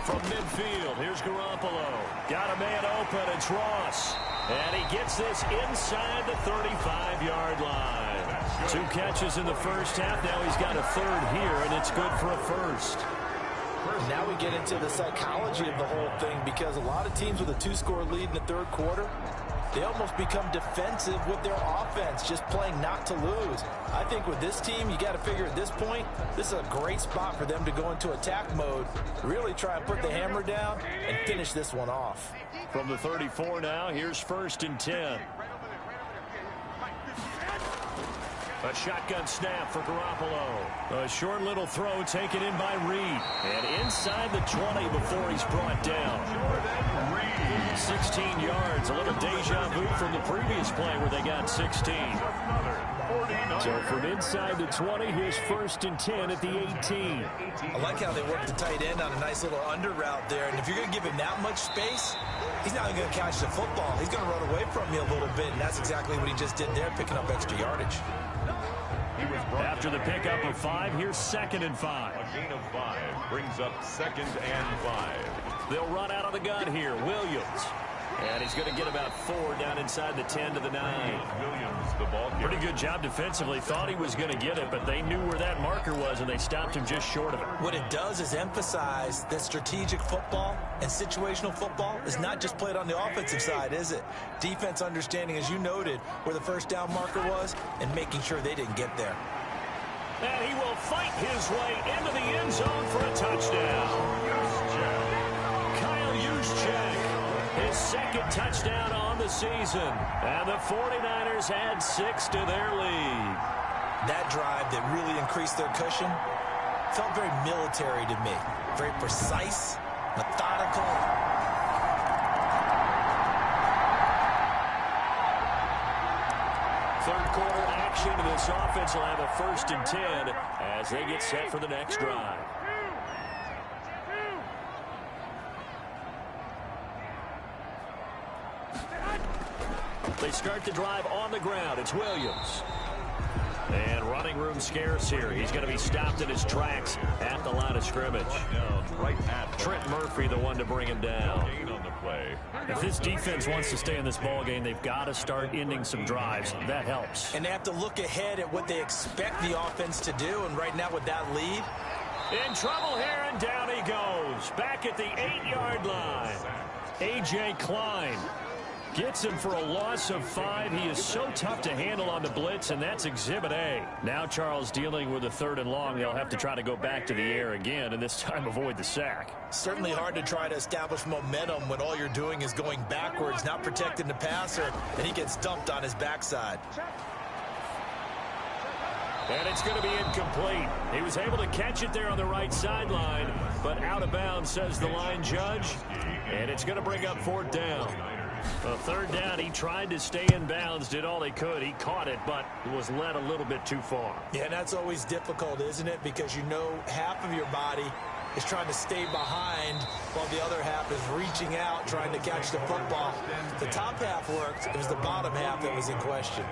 From midfield, here's Garoppolo. Got a man open, it's Ross. And he gets this inside the 35-yard line. 2 catches in the first half. Now he's got a third here, and it's good for a first. Now we get into the psychology of the whole thing, because a lot of teams with a 2-score lead in the third quarter, they almost become defensive with their offense, just playing not to lose. I think with this team, you got to figure at this point, this is a great spot for them to go into attack mode, really try and put the hammer down and finish this one off. From the 34 now, here's 1st and 10. A shotgun snap for Garoppolo. A short little throw taken in by Reed. And inside the 20 before he's brought down. 16 yards. A little deja vu from the previous play where they got 16. So from inside the 20, here's 1st and 10 at the 18. I like how they work the tight end on a nice little under route there. And if you're going to give him that much space, he's not going to catch the football. He's going to run away from you a little bit. And that's exactly what he just did there, picking up extra yardage. After the pickup of 5, here's 2nd and 5. A gain of 5 brings up 2nd and 5. They'll run out of the gun here. Williams. And he's going to get about 4 down inside the 10 to the 9. Williams, the ball carrier. Pretty good job defensively. Thought he was going to get it, but they knew where that marker was, and they stopped him just short of it. What it does is emphasize that strategic football and situational football is not just played on the offensive side, is it? Defense understanding, as you noted, where the first down marker was and making sure they didn't get there. And he will fight his way into the end zone for a touchdown. Kyle Juszczyk, his 2nd touchdown on the season. And the 49ers add 6 to their lead. That drive that really increased their cushion felt very military to me. Very precise, methodical. Third quarter action, and this offense will have a 1st and 10 as they get set for the next drive. They start the drive on the ground. It's Williams. And running room scarce here. He's going to be stopped in his tracks at the line of scrimmage. Right at Trent Murphy, the one to bring him down. gain on the play. If this defense wants to stay in this ball game, they've got to start ending some drives. That helps. And they have to look ahead at what they expect the offense to do. And right now with that lead, In trouble here, and down he goes. Back at the 8-yard line. A.J. Klein gets him for a loss of 5. He is so tough to handle on the blitz, and that's Exhibit A. Now Charles dealing with a 3rd and long. They'll have to try to go back to the air again, and this time avoid the sack. certainly hard to try to establish momentum when all you're doing is going backwards, not protecting the passer, and he gets dumped on his backside. And it's going to be incomplete. He was able to catch it there on the right sideline, but out of bounds, says the line judge. And it's going to bring up 4th down. A 3rd down, he tried to stay in bounds, did all he could. He caught it, but was led a little bit too far. Yeah, and that's always difficult, isn't it? Because you know half of your body is trying to stay behind while the other half is reaching out, trying to catch the football. The top half worked. It was the bottom half that was in question.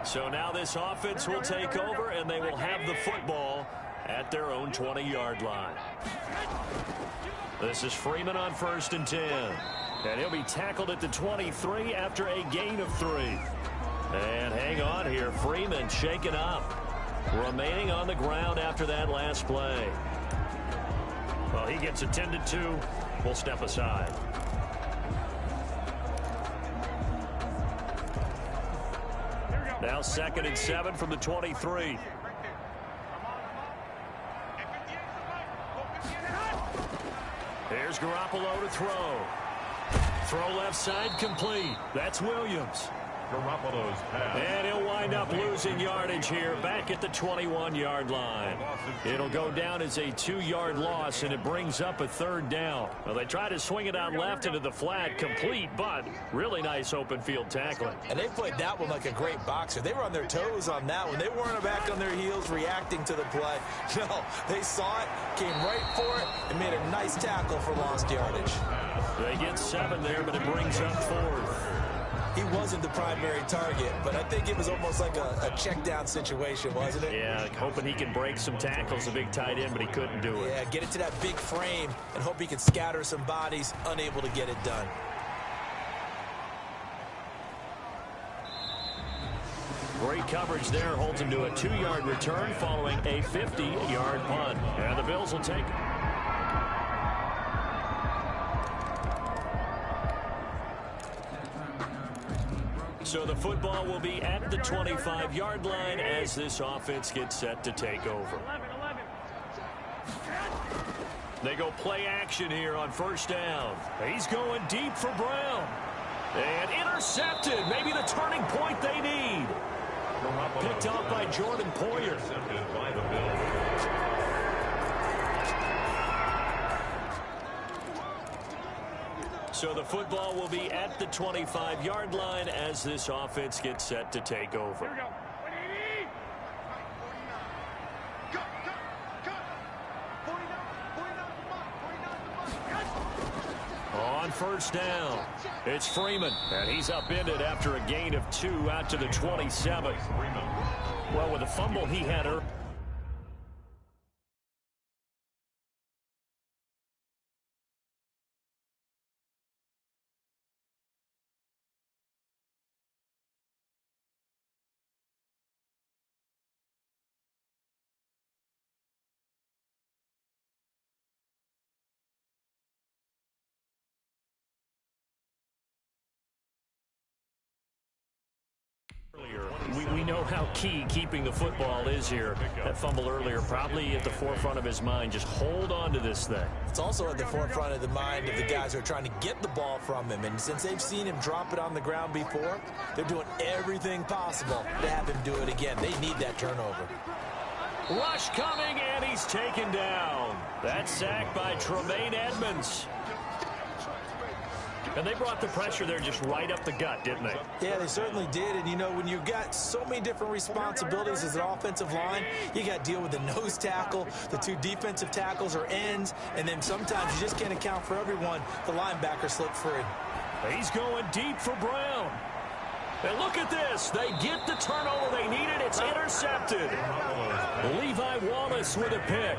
So now this offense will take over, and they will have the football at their own 20-yard line. This is Freeman on 1st and 10. And he'll be tackled at the 23 after a gain of 3. And hang on here. Freeman shaken up. Remaining on the ground after that last play. Well, he gets attended to. We'll step aside. Now 2nd and 7 from the 23. Here's Garoppolo to throw. Throw left side complete. That's Williams. Garoppolo's pass. And he'll wind up losing yardage here back at the 21-yard line. It'll go down as a 2-yard loss, and it brings up a 3rd down. Well, they try to swing it out left into the flat, complete, but really nice open field tackling. And they played that one like a great boxer. They were on their toes on that one. They weren't back on their heels reacting to the play. No, they saw it, came right for it, and made a nice tackle for lost yardage. They get 7 there, but it brings up 4th. He wasn't the primary target, but I think it was almost like a check down situation, wasn't it? Yeah, hoping he can break some tackles, a big tight end, but he couldn't do it. Yeah, get it to that big frame and hope he can scatter some bodies, unable to get it done. Great coverage there, holds him to a 2-yard return following a 50-yard punt. And the Bills will take it. So the football will be at the 25-yard line as this offense gets set to take over. They go play action here on 1st down. He's going deep for Brown. And intercepted. Maybe the turning point they need. Picked off by Jordan Poyer. So the football will be at the 25-yard line as this offense gets set to take over. On 1st down, it's Freeman, and he's upended after a gain of 2 out to the 27. Well, with a fumble he had earlier. We know how key keeping the football is here. That fumble earlier probably at the forefront of his mind. Just hold on to this thing. It's also at the forefront of the mind of the guys who are trying to get the ball from him. And since they've seen him drop it on the ground before, they're doing everything possible to have him do it again. They need that turnover. Rush coming, and he's taken down. That's sacked by Tremaine Edmonds. And they brought the pressure there just right up the gut, didn't they? Yeah, they certainly did. And, you know, when you've got so many different responsibilities as an offensive line, you got to deal with the nose tackle, the 2 defensive tackles or ends, and then sometimes you just can't account for everyone. The linebacker slipped free. He's going deep for Brown. And look at this. They get the turnover they needed. It's intercepted. Levi Wallace with a pick.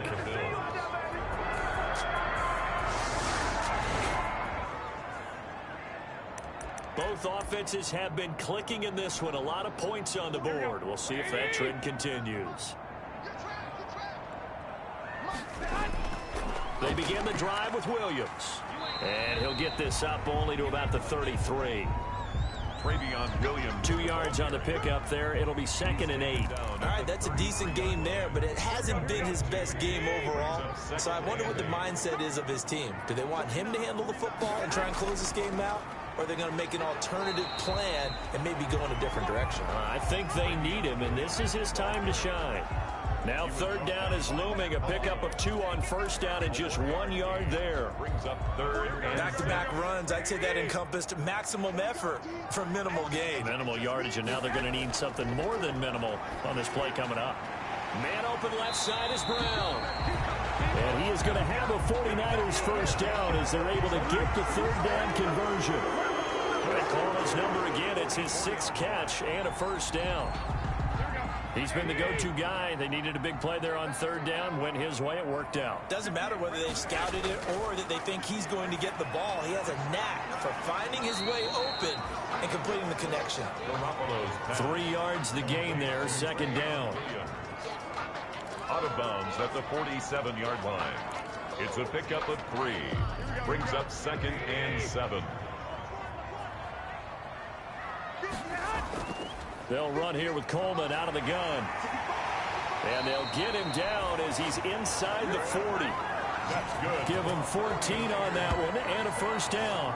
Both offenses have been clicking in this one. A lot of points on the board. We'll see if that trend continues. They begin the drive with Williams. And he'll get this up only to about the 33. Travion Williams. 2 yards on the pickup there. It'll be 2nd and 8. All right, that's a decent game there, but it hasn't been his best game overall. So I wonder what the mindset is of his team. Do they want him to handle the football and try and close this game out? Or are they going to make an alternative plan and maybe go in a different direction? I think they need him, and this is his time to shine. Now third down is looming. A pickup of 2 on first down and just 1 yard there. Brings up third and back-to-back runs. I'd say that encompassed maximum effort for minimal gain. Minimal yardage, and now they're going to need something more than minimal on this play coming up. Man open left side is Brown. And he is going to have a 49ers first down as they're able to get the third down conversion. They call his number again. It's his 6th catch and a first down. He's been the go-to guy. They needed a big play there on third down. Went his way. It worked out. Doesn't matter whether they've scouted it or that they think he's going to get the ball. He has a knack for finding his way open and completing the connection. 3 yards the gain there. Second down. Out of bounds at the 47-yard line. It's a pickup of 3. Brings up 2nd and 7. They'll run here with Coleman out of the gun. And they'll get him down as he's inside the 40. That's good. Give him 14 on that one and a first down.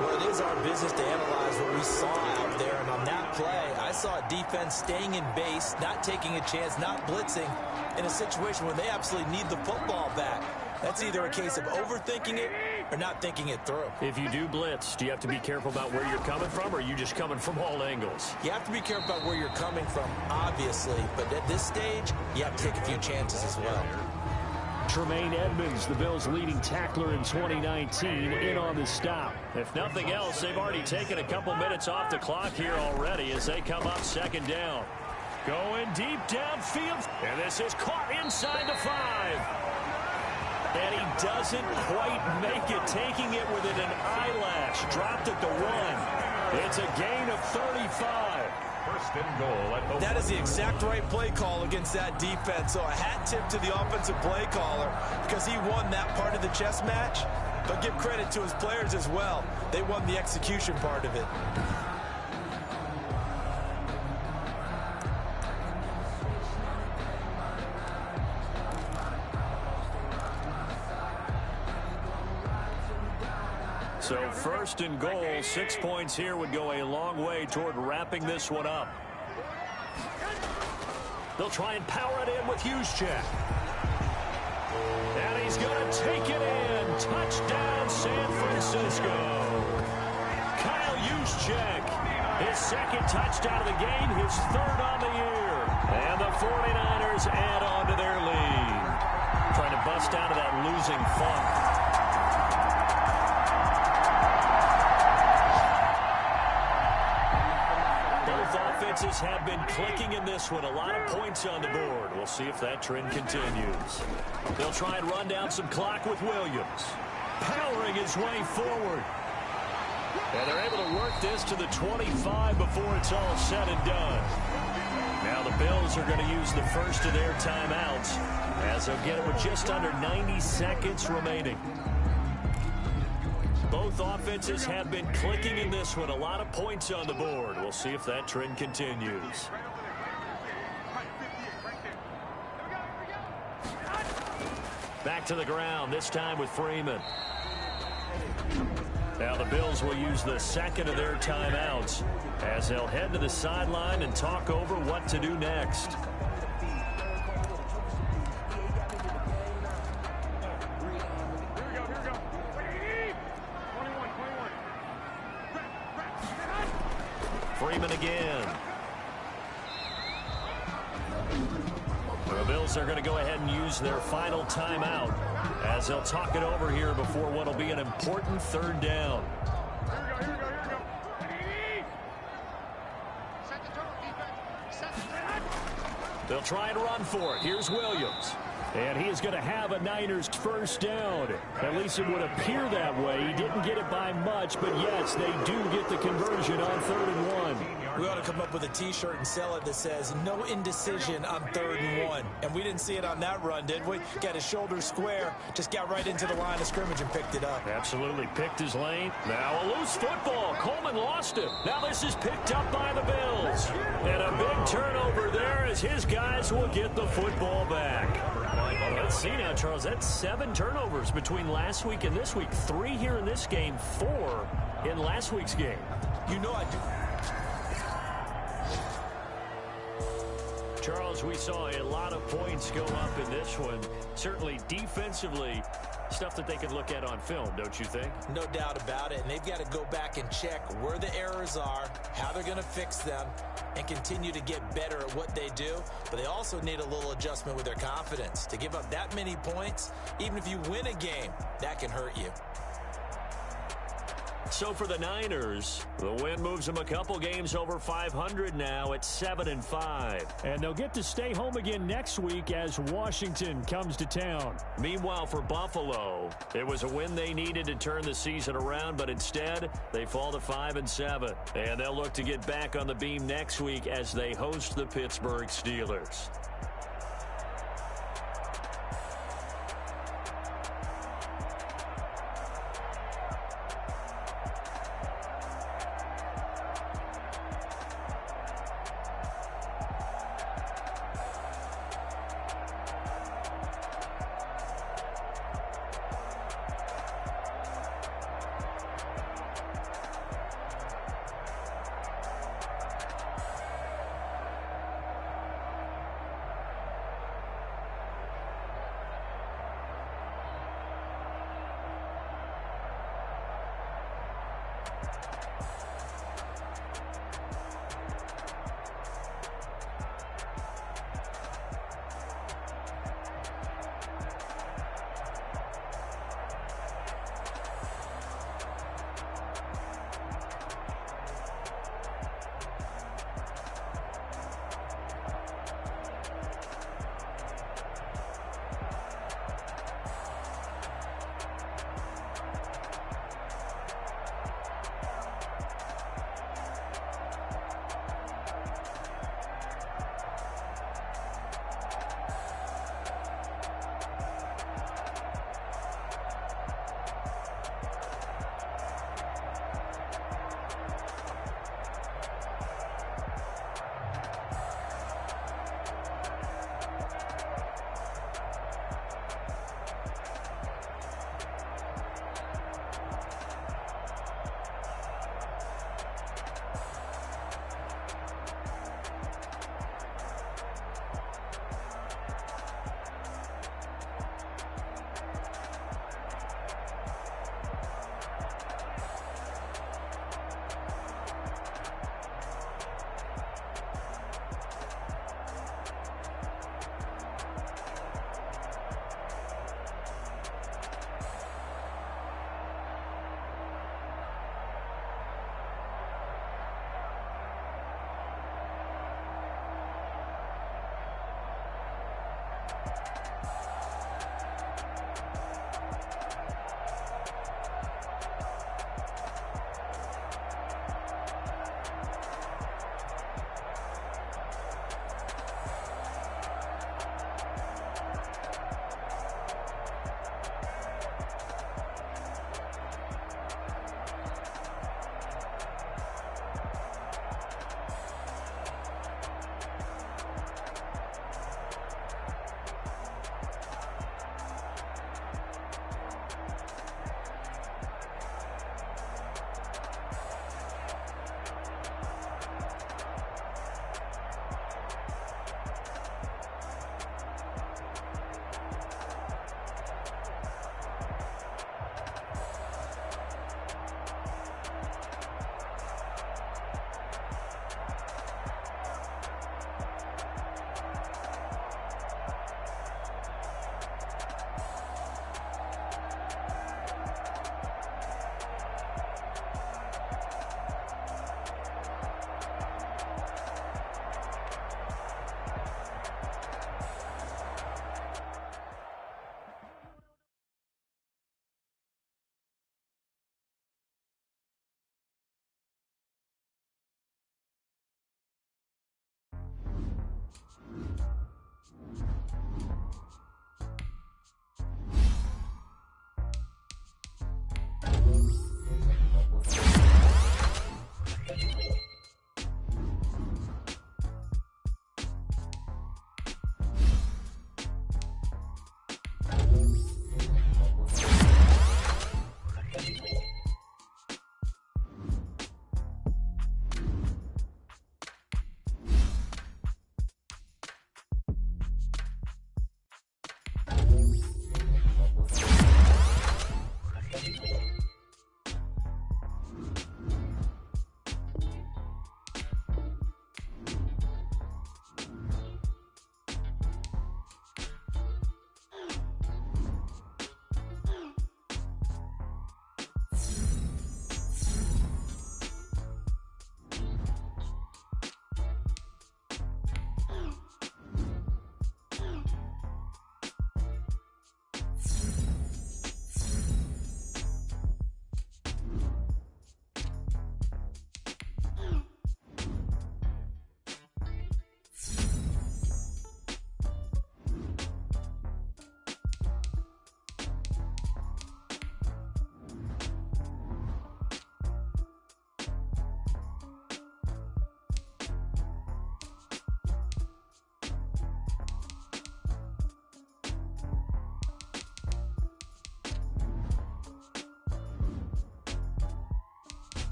Well, it is our business to analyze what we saw out there. And on that play, I saw a defense staying in base, not taking a chance, not blitzing in a situation where they absolutely need the football back. That's either a case of overthinking it or not thinking it through. If you do blitz, do you have to be careful about where you're coming from, or are you just coming from all angles? You have to be careful about where you're coming from, obviously. But at this stage, you have to take a few chances as well. Tremaine Edmonds, the Bills' leading tackler in 2019, in on the stop. If nothing else, they've already taken a couple minutes off the clock here already as they come up second down. Going deep downfield, and this is caught inside the 5. And he doesn't quite make it, taking it within an eyelash. Dropped at the 1. It's a gain of 35. First and goal at the That is the exact right play call against that defense. So a hat tip to the offensive play caller because he won that part of the chess match. But give credit to his players as well. They won the execution part of it. So first and goal, 6 points here would go a long way toward wrapping this one up. They'll try and power it in with Juszczyk. And he's going to take it in. Touchdown, San Francisco. Kyle Juszczyk, his 2nd touchdown of the game, his 3rd on the year. And the 49ers add on to their lead. Trying to bust out of that losing funk. Offenses have been clicking in this one. A lot of points on the board. We'll see if that trend continues. They'll try and run down some clock with Williams. Powering his way forward. And they're able to work this to the 25 before it's all said and done. Now the Bills are going to use the first of their timeouts as they'll get it with just under 90 seconds remaining. Both offenses have been clicking in this one. A lot of points on the board. We'll see if that trend continues. Back to the ground, this time with Freeman. Now the Bills will use the 2nd of their timeouts as they'll head to the sideline and talk over what to do next. Freeman again. The Bills are going to go ahead and use their final timeout as they'll talk it over here before what will be an important 3rd down. They'll try and run for it. Here's Williams. And he is going to have a Niners first down. At least it would appear that way. He didn't get it by much, but yes, they do get the conversion on 3rd and 1. We ought to come up with a T-shirt and sell it that says, no indecision on 3rd and 1. And we didn't see it on that run, did we? Got his shoulders square, just got right into the line of scrimmage and picked it up. Absolutely picked his lane. Now a loose football. Coleman lost it. Now this is picked up by the Bills. And a big turnover there as his guys will get the football back. Let's see now, Charles. That's 7 turnovers between last week and this week. 3 here in this game, 4 in last week's game. You know I do. Charles, we saw a lot of points go up in this one. Certainly defensively, stuff that they can look at on film, don't you think? No doubt about it. And they've got to go back and check where the errors are, how they're going to fix them, and continue to get better at what they do. But they also need a little adjustment with their confidence. To give up that many points, even if you win a game, that can hurt you. So for the Niners, the win moves them a couple games over 500 now at 7-5. And they'll get to stay home again next week as Washington comes to town. Meanwhile, for Buffalo, it was a win they needed to turn the season around, but instead they fall to 5-7. And they'll look to get back on the beam next week as they host the Pittsburgh Steelers.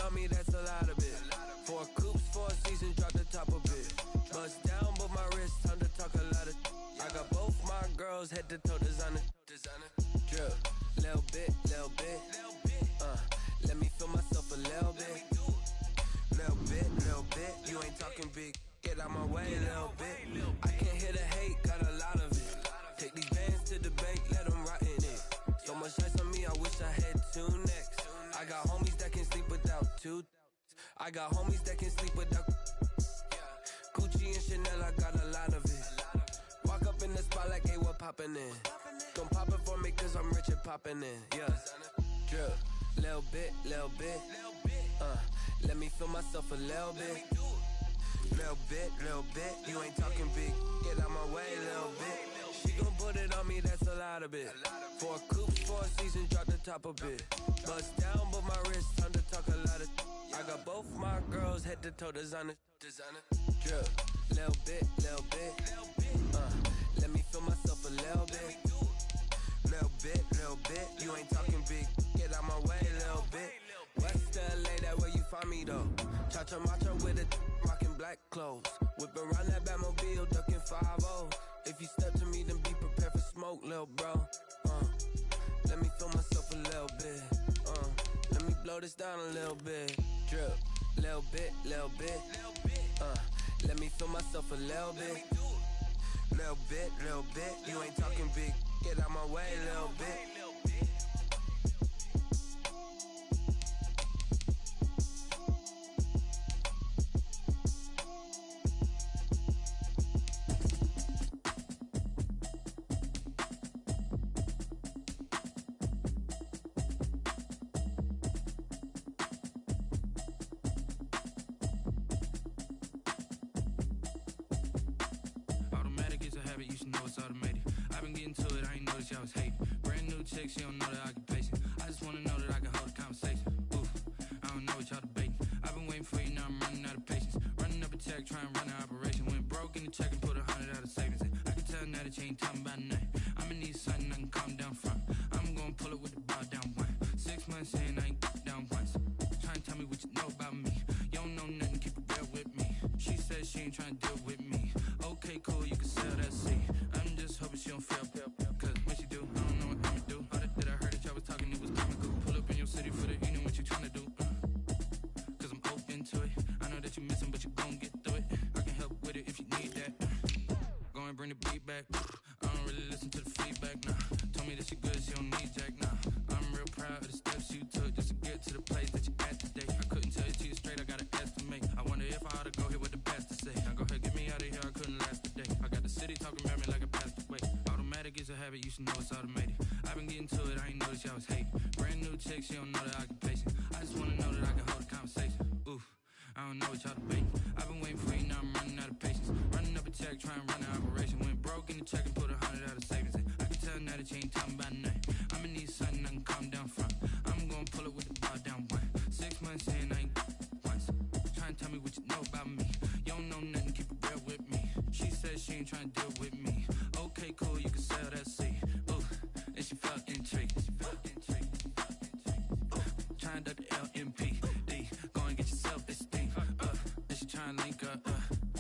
on me, that's a lot of it. 4 coops, 4 seasons, drop the top a bit. Bust down, but my wrist, time to talk a lot of. I got both my girls head to toe designer. Drip, little bit. Let me feel myself a little bit. Little bit. You ain't talking big. Get out my way, little bit. I can't hear the hate, got a lot of it. Take these bands to the bank, let them rot in it. So much ice on me, I wish I had 2 necks. I got homies that can sleep without 2. I got homies that can sleep without. Gucci and Chanel, I got a lot of it. Walk up in the spot like, hey, what poppin' in? Don't pop it for me, cause I'm rich and poppin' in. Yeah. Drip, little bit. Let me feel myself a little bit. Little bit. You ain't talking big. Get out my way, little bit. She gon' put it on me, that's a lot of it. 4 coops, 4 seasons, drop the top a bit. Bust down, but my wrist, time to talk a lot of. I got both my girls head to toe designer. Drip, little bit. Let me feel myself a little bit. Little bit. You ain't talking big. Get out my way, little bit. West LA, that where you find me though. Cha-cha matcha with it, rockin' black clothes. Whip around that Batmobile, ducking 5-0. If you step to me, then be prepared for smoke, lil' bro. Let me feel myself a little bit. Let me blow this down a little bit. Drip, little bit. Let me feel myself a little bit. Little bit. You ain't talking big. Get out my way, little bit. She don't know the occupation. I just wanna know that I can hold a conversation. Oof, I don't know what y'all debating. I've been waiting for you, now I'm running out of patience. Running up a check, trying to run an operation. Went broke in the check and put 100 out of savings in. I can tell now that you ain't talking about nothing. I'ma need something I can calm down from. I'm gonna pull it with the bar down 1. 6 months in, I ain't down once. Trying to tell me what you know about me. You don't know nothing, keep it real with me. She says she ain't trying to deal with me. Okay, cool, you can sell that seat. I'm just hoping she don't feel. Cause when she do, I don't know what I'ma do. That I heard that y'all was talking, it was comical. Pull up in your city for the evening, what you tryna do? Cause I'm open to it. I know that you missing, but you gon' get through it. I can help with it if you need that. Go and bring the beat back. I don't really listen to the feedback, nah. Told me that she good, she don't need jack, nah. I'm real proud of the steps you took just to get to the place that you at today. I couldn't tell you to you straight, I gotta estimate. I wonder if I ought to go here with the best to say. Now go ahead, get me out of here, I couldn't last a day. I got the city talking about me like I passed away. Automatic is a habit, you should know it's automated. I've been getting to it, I ain't noticed y'all was hating. Brand new chick, she don't know the occupation. I just wanna know that I can hold a conversation. Oof, I don't know what y'all debating. I've been waiting for you, now I'm running out of patience. Running up a check, trying to run an operation. Went broke in the check and put 100 out of savings in. I can tell now that you ain't talking about nothing. I'ma need something I can calm down from. I'm gonna pull it with the bar down 1. 6 months in, I ain't once. Trying to tell me what you know about me. You don't know nothing, keep it real with me. She says she ain't trying to deal with me. Okay, cool, you can sell that seat. And she felt intrigued. Trying to duck the LMPD. Go and get your self-esteem. And she trying to link up.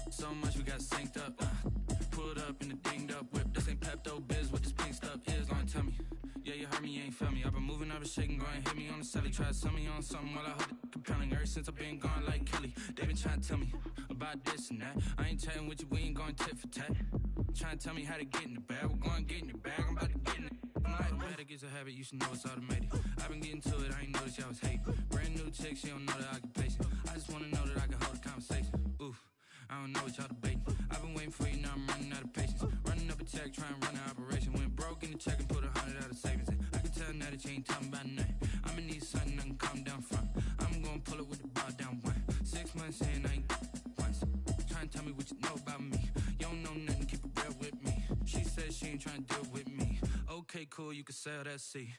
So much we got synced up. Pulled up in the dinged up whip. This ain't Pepto-Biz, what this pink stuff is. Gonna tell me. Yeah, you heard me, you ain't felt me. I've been moving, I've been shaking, go and hit me on the celly. Try to sell me on something while I hold it compelling. Ever since I've been gone like Kelly, they been trying to tell me about this and that. I ain't chatting with you, we ain't going tit for tat. Trying to tell me how to get in the bag. We're going to get in the bag, I'm about to get in it. Automatic is a habit, you should know it's automated. I've been getting to it, I ain't noticed y'all was hating. Brand new chick, she don't know the occupation. I just wanna know that I can hold a conversation. Oof, I don't know what y'all debating. I've been waiting for you, now I'm running out of patience. Running up a check, trying to run an operation. Went broke in the check and put 100 out of savings in. I can tell now that you ain't talking about nothing. I'ma need something I can calm down from. I'm gonna pull it with the bar down 1. 6 months in, I ain't once. Trying to tell me what you know about me. You don't know nothing, keep it real with me. She says she ain't trying to deal with me. Okay, cool, you can sell that seat.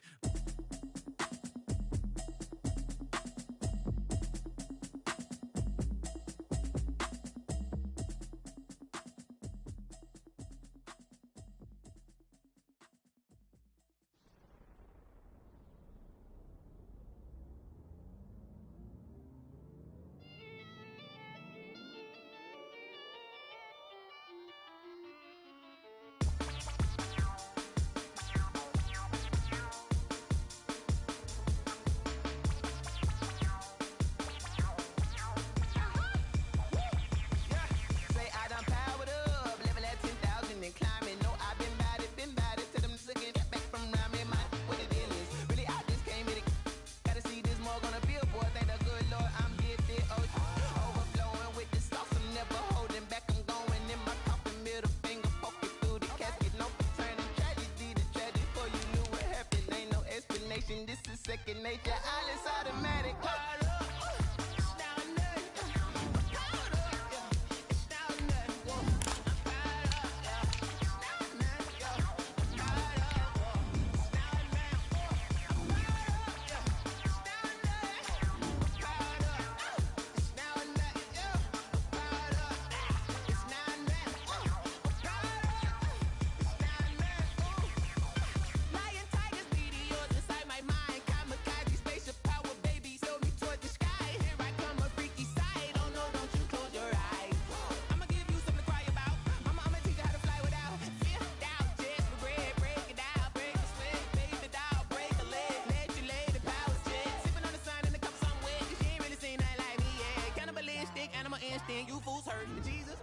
turning to Jesus.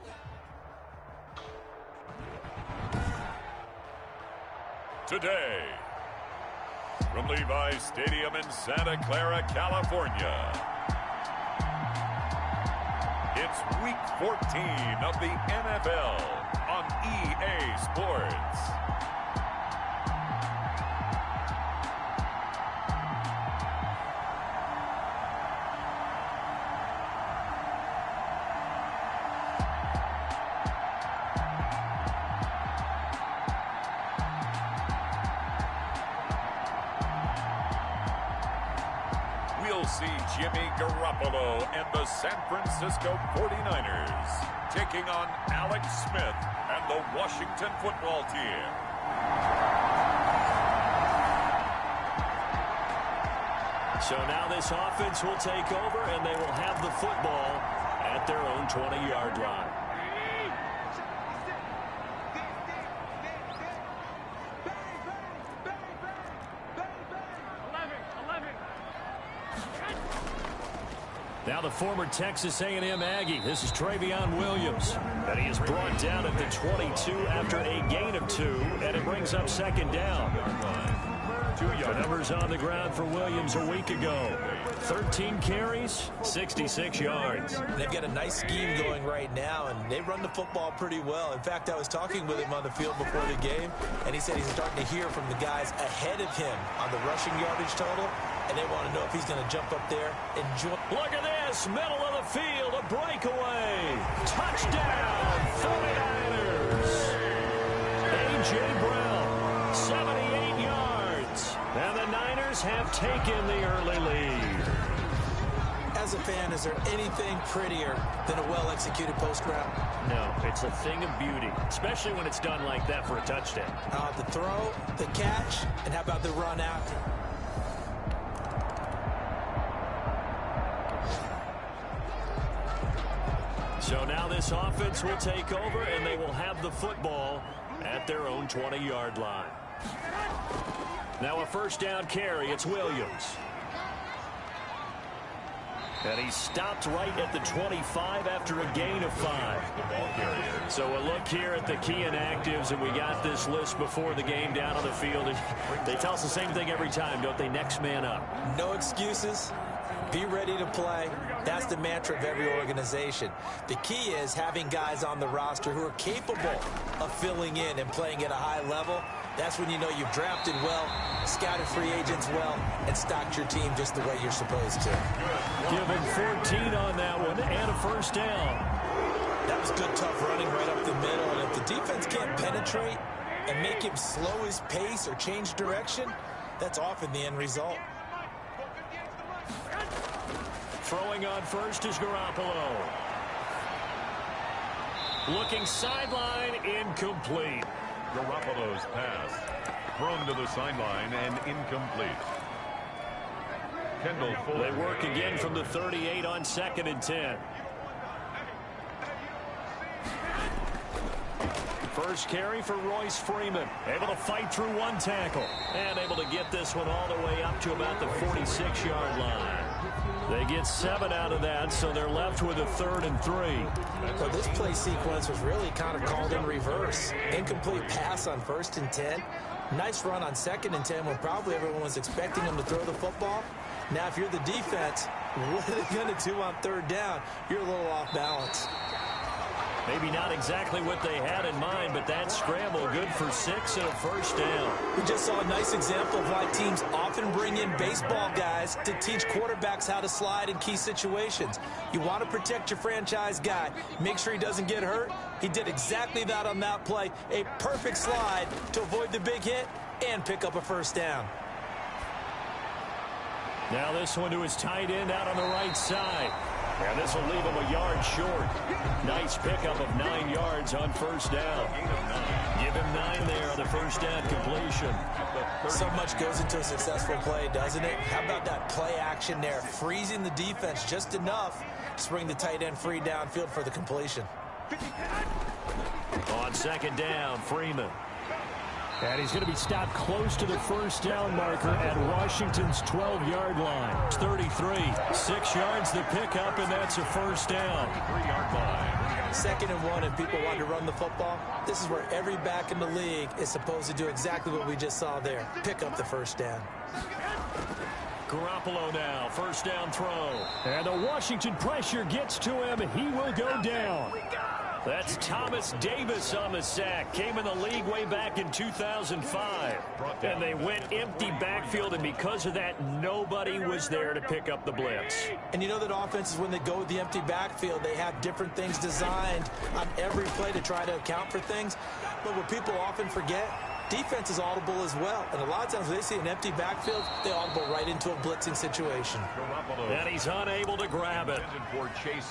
Today, from Levi's Stadium in Santa Clara, California, it's Week 14 of the NFL on EA Sports. We'll see Jimmy Garoppolo and the San Francisco 49ers taking on Alex Smith and the Washington football team. So now this offense will take over, and they will have the football at their own 20-yard line. Now the former Texas A&M Aggie. This is Travion Williams. And he is brought down at the 22 after a gain of 2, and it brings up second down. 2-yard numbers on the ground for Williams a week ago. 13 carries, 66 yards. They've got a nice scheme going right now, and they run the football pretty well. In fact, I was talking with him on the field before the game, and he said he's starting to hear from the guys ahead of him on the rushing yardage total, and they want to know if he's going to jump up there and join. Look at this, middle of the field, a breakaway. Touchdown, 49ers. A.J. Brown, 78 yards. And the Niners have taken the early lead. As a fan, is there anything prettier than a well-executed post route? No, it's a thing of beauty, especially when it's done like that for a touchdown. The throw, the catch, and how about the run after? So now this offense will take over, and they will have the football at their own 20-yard line. Now a first down carry. It's Williams. And he stopped right at the 25 after a gain of 5. So a look here at the key inactives, and we got this list before the game down on the field. They tell us the same thing every time, don't they? Next man up. No excuses. Be ready to play. That's the mantra of every organization. The key is having guys on the roster who are capable of filling in and playing at a high level. That's when you know you've drafted well, scouted free agents well, and stocked your team just the way you're supposed to. Give him 14 on that one and a first down. That was good, tough running right up the middle. And if the defense can't penetrate and make him slow his pace or change direction, that's often the end result. Throwing on first is Garoppolo. Looking sideline, incomplete. Garoppolo's pass thrown to the sideline and incomplete. Kendall Fuller. They work again from the 38 on 2nd and 10. First carry for Royce Freeman. Able to fight through one tackle. And able to get this one all the way up to about the 46-yard line. They get 7 out of that, so they're left with a 3rd and 3. So this play sequence was really kind of called in reverse. Incomplete pass on 1st and 10. Nice run on 2nd and 10 when probably everyone was expecting them to throw the football. Now, if you're the defense, what are they going to do on 3rd down? You're a little off balance. Maybe not exactly what they had in mind, but that scramble good for 6 and a first down. We just saw a nice example of why teams often bring in baseball guys to teach quarterbacks how to slide in key situations. You want to protect your franchise guy. Make sure he doesn't get hurt. He did exactly that on that play. A perfect slide to avoid the big hit and pick up a first down. Now this one to his tight end out on the right side. And this will leave him a yard short. Nice pickup of 9 yards on first down. Give him 9 there on the first down completion. So much goes into a successful play, doesn't it? How about that play action there? Freezing the defense just enough to bring the tight end free downfield for the completion. On 2nd down, Freeman. And he's going to be stopped close to the first down marker at Washington's 12-yard line. It's 33. 6 yards the pickup, and that's a first down. 3-yard line. 2nd and 1, and people want to run the football. This is where every back in the league is supposed to do exactly what we just saw there. Pick up the first down. Garoppolo now, first down throw. And the Washington pressure gets to him. He will go down. That's Thomas Davis on the sack. Came in the league way back in 2005. And they went empty backfield, and because of that, nobody was there to pick up the blitz. And you know that offenses, when they go with the empty backfield, they have different things designed on every play to try to account for things. But what people often forget, defense is audible as well. And a lot of times when they see an empty backfield, they audible right into a blitzing situation. And he's unable to grab it.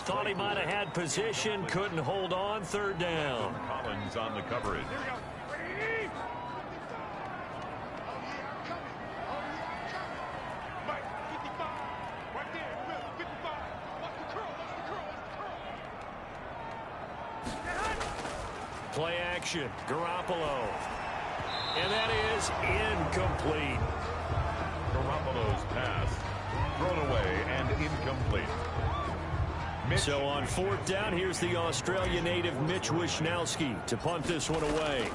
Thought he might have had position, couldn't hold on, 3rd down. Collins on the coverage. Play action, Garoppolo. And that is incomplete. Garoppolo's pass thrown away and incomplete. So on 4th down, here's the Australia native Mitch Wishnowsky to punt this one away.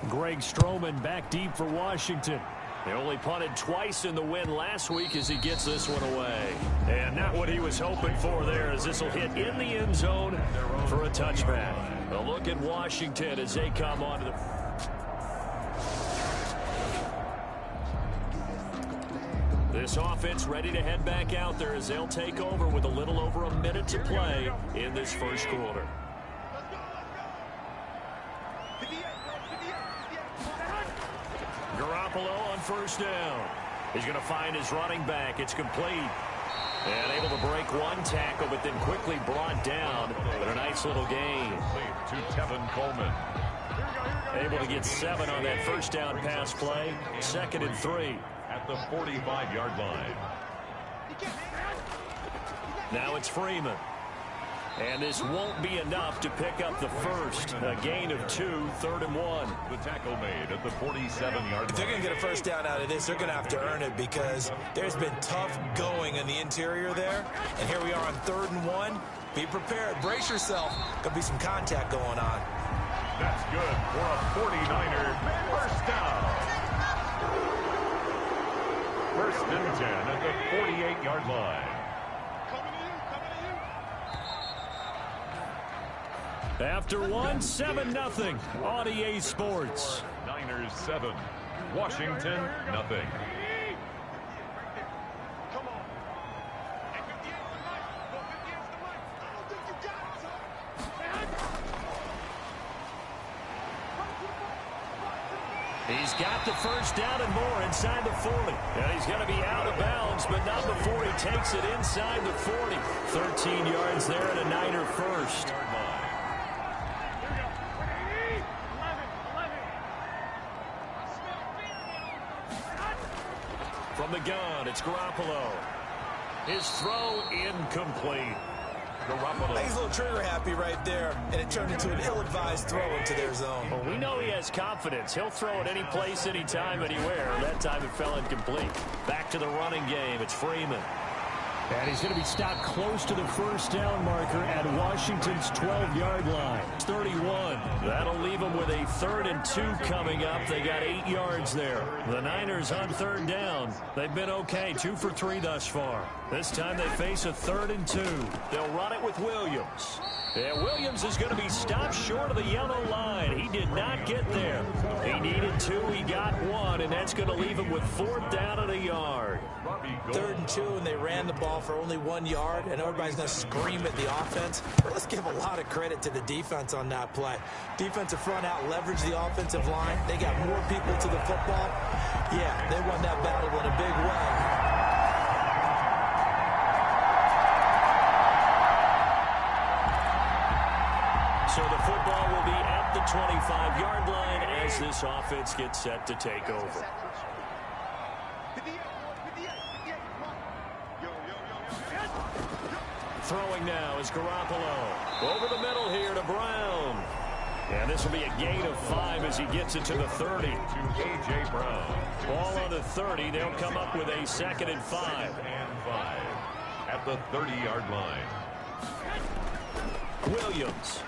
Greg Stroman back deep for Washington. They only punted twice in the win last week as he gets this one away. And not what he was hoping for there, as this will hit in the end zone for a touchback. A look at Washington as they come onto the... This offense ready to head back out there as they'll take over with a little over a minute to play in this first quarter. Garoppolo on first down. He's going to find his running back. It's complete. And able to break one tackle, but then quickly brought down. But a nice little gain. To Tevin Coleman. Able to get 7 on that first down pass play. 2nd and 3. At the 45-yard line. Now it's Freeman. And this won't be enough to pick up the first. A gain of 2, 3rd and 1. The tackle made at the 47-yard line. If they're going to get a first down out of this, they're going to have to earn it because there's been tough going in the interior there. And here we are on 3rd and 1. Be prepared. Brace yourself. Could be some contact going on. That's good for a 49er first down. 1st and 10 at the 48-yard line. After 1, 7-0 on EA Sports. Niners 7, Washington nothing. He's got the first down and more inside the 40. And he's going to be out of bounds, but not before he takes it inside the 40. 13 yards there and a Niner first. From the gun, it's Garoppolo. His throw incomplete. Garoppolo. He's a little trigger happy right there, and it turned into an ill-advised throw into their zone. Well, we know he has confidence. He'll throw it any place, anytime, anywhere. That time it fell incomplete. Back to the running game. It's Freeman. And he's going to be stopped close to the first down marker at Washington's 12-yard line. 31. That'll leave them with a 3rd and 2 coming up. They got 8 yards there. The Niners on 3rd down. They've been okay. 2 for 3 thus far. This time they face a 3rd and 2. They'll run it with Williams. And Williams is going to be stopped short of the yellow line. He did not get there. He needed 2. He got 1, and that's going to leave him with 4th down and a yard. 3rd and 2, and they ran the ball for only 1 yard, and everybody's going to scream at the offense. But let's give a lot of credit to the defense on that play. Defensive front out leveraged the offensive line. They got more people to the football. Yeah, they won that battle in a big way. So the football will be at the 25-yard line as this offense gets set to take over. Throwing now is Garoppolo. Over the middle here to Brown. And this will be a gain of 5 as he gets it to the 30. To A.J. Brown. Ball on the 30. They'll come up with a 2nd and 5. And 5 at the 30-yard line. Williams.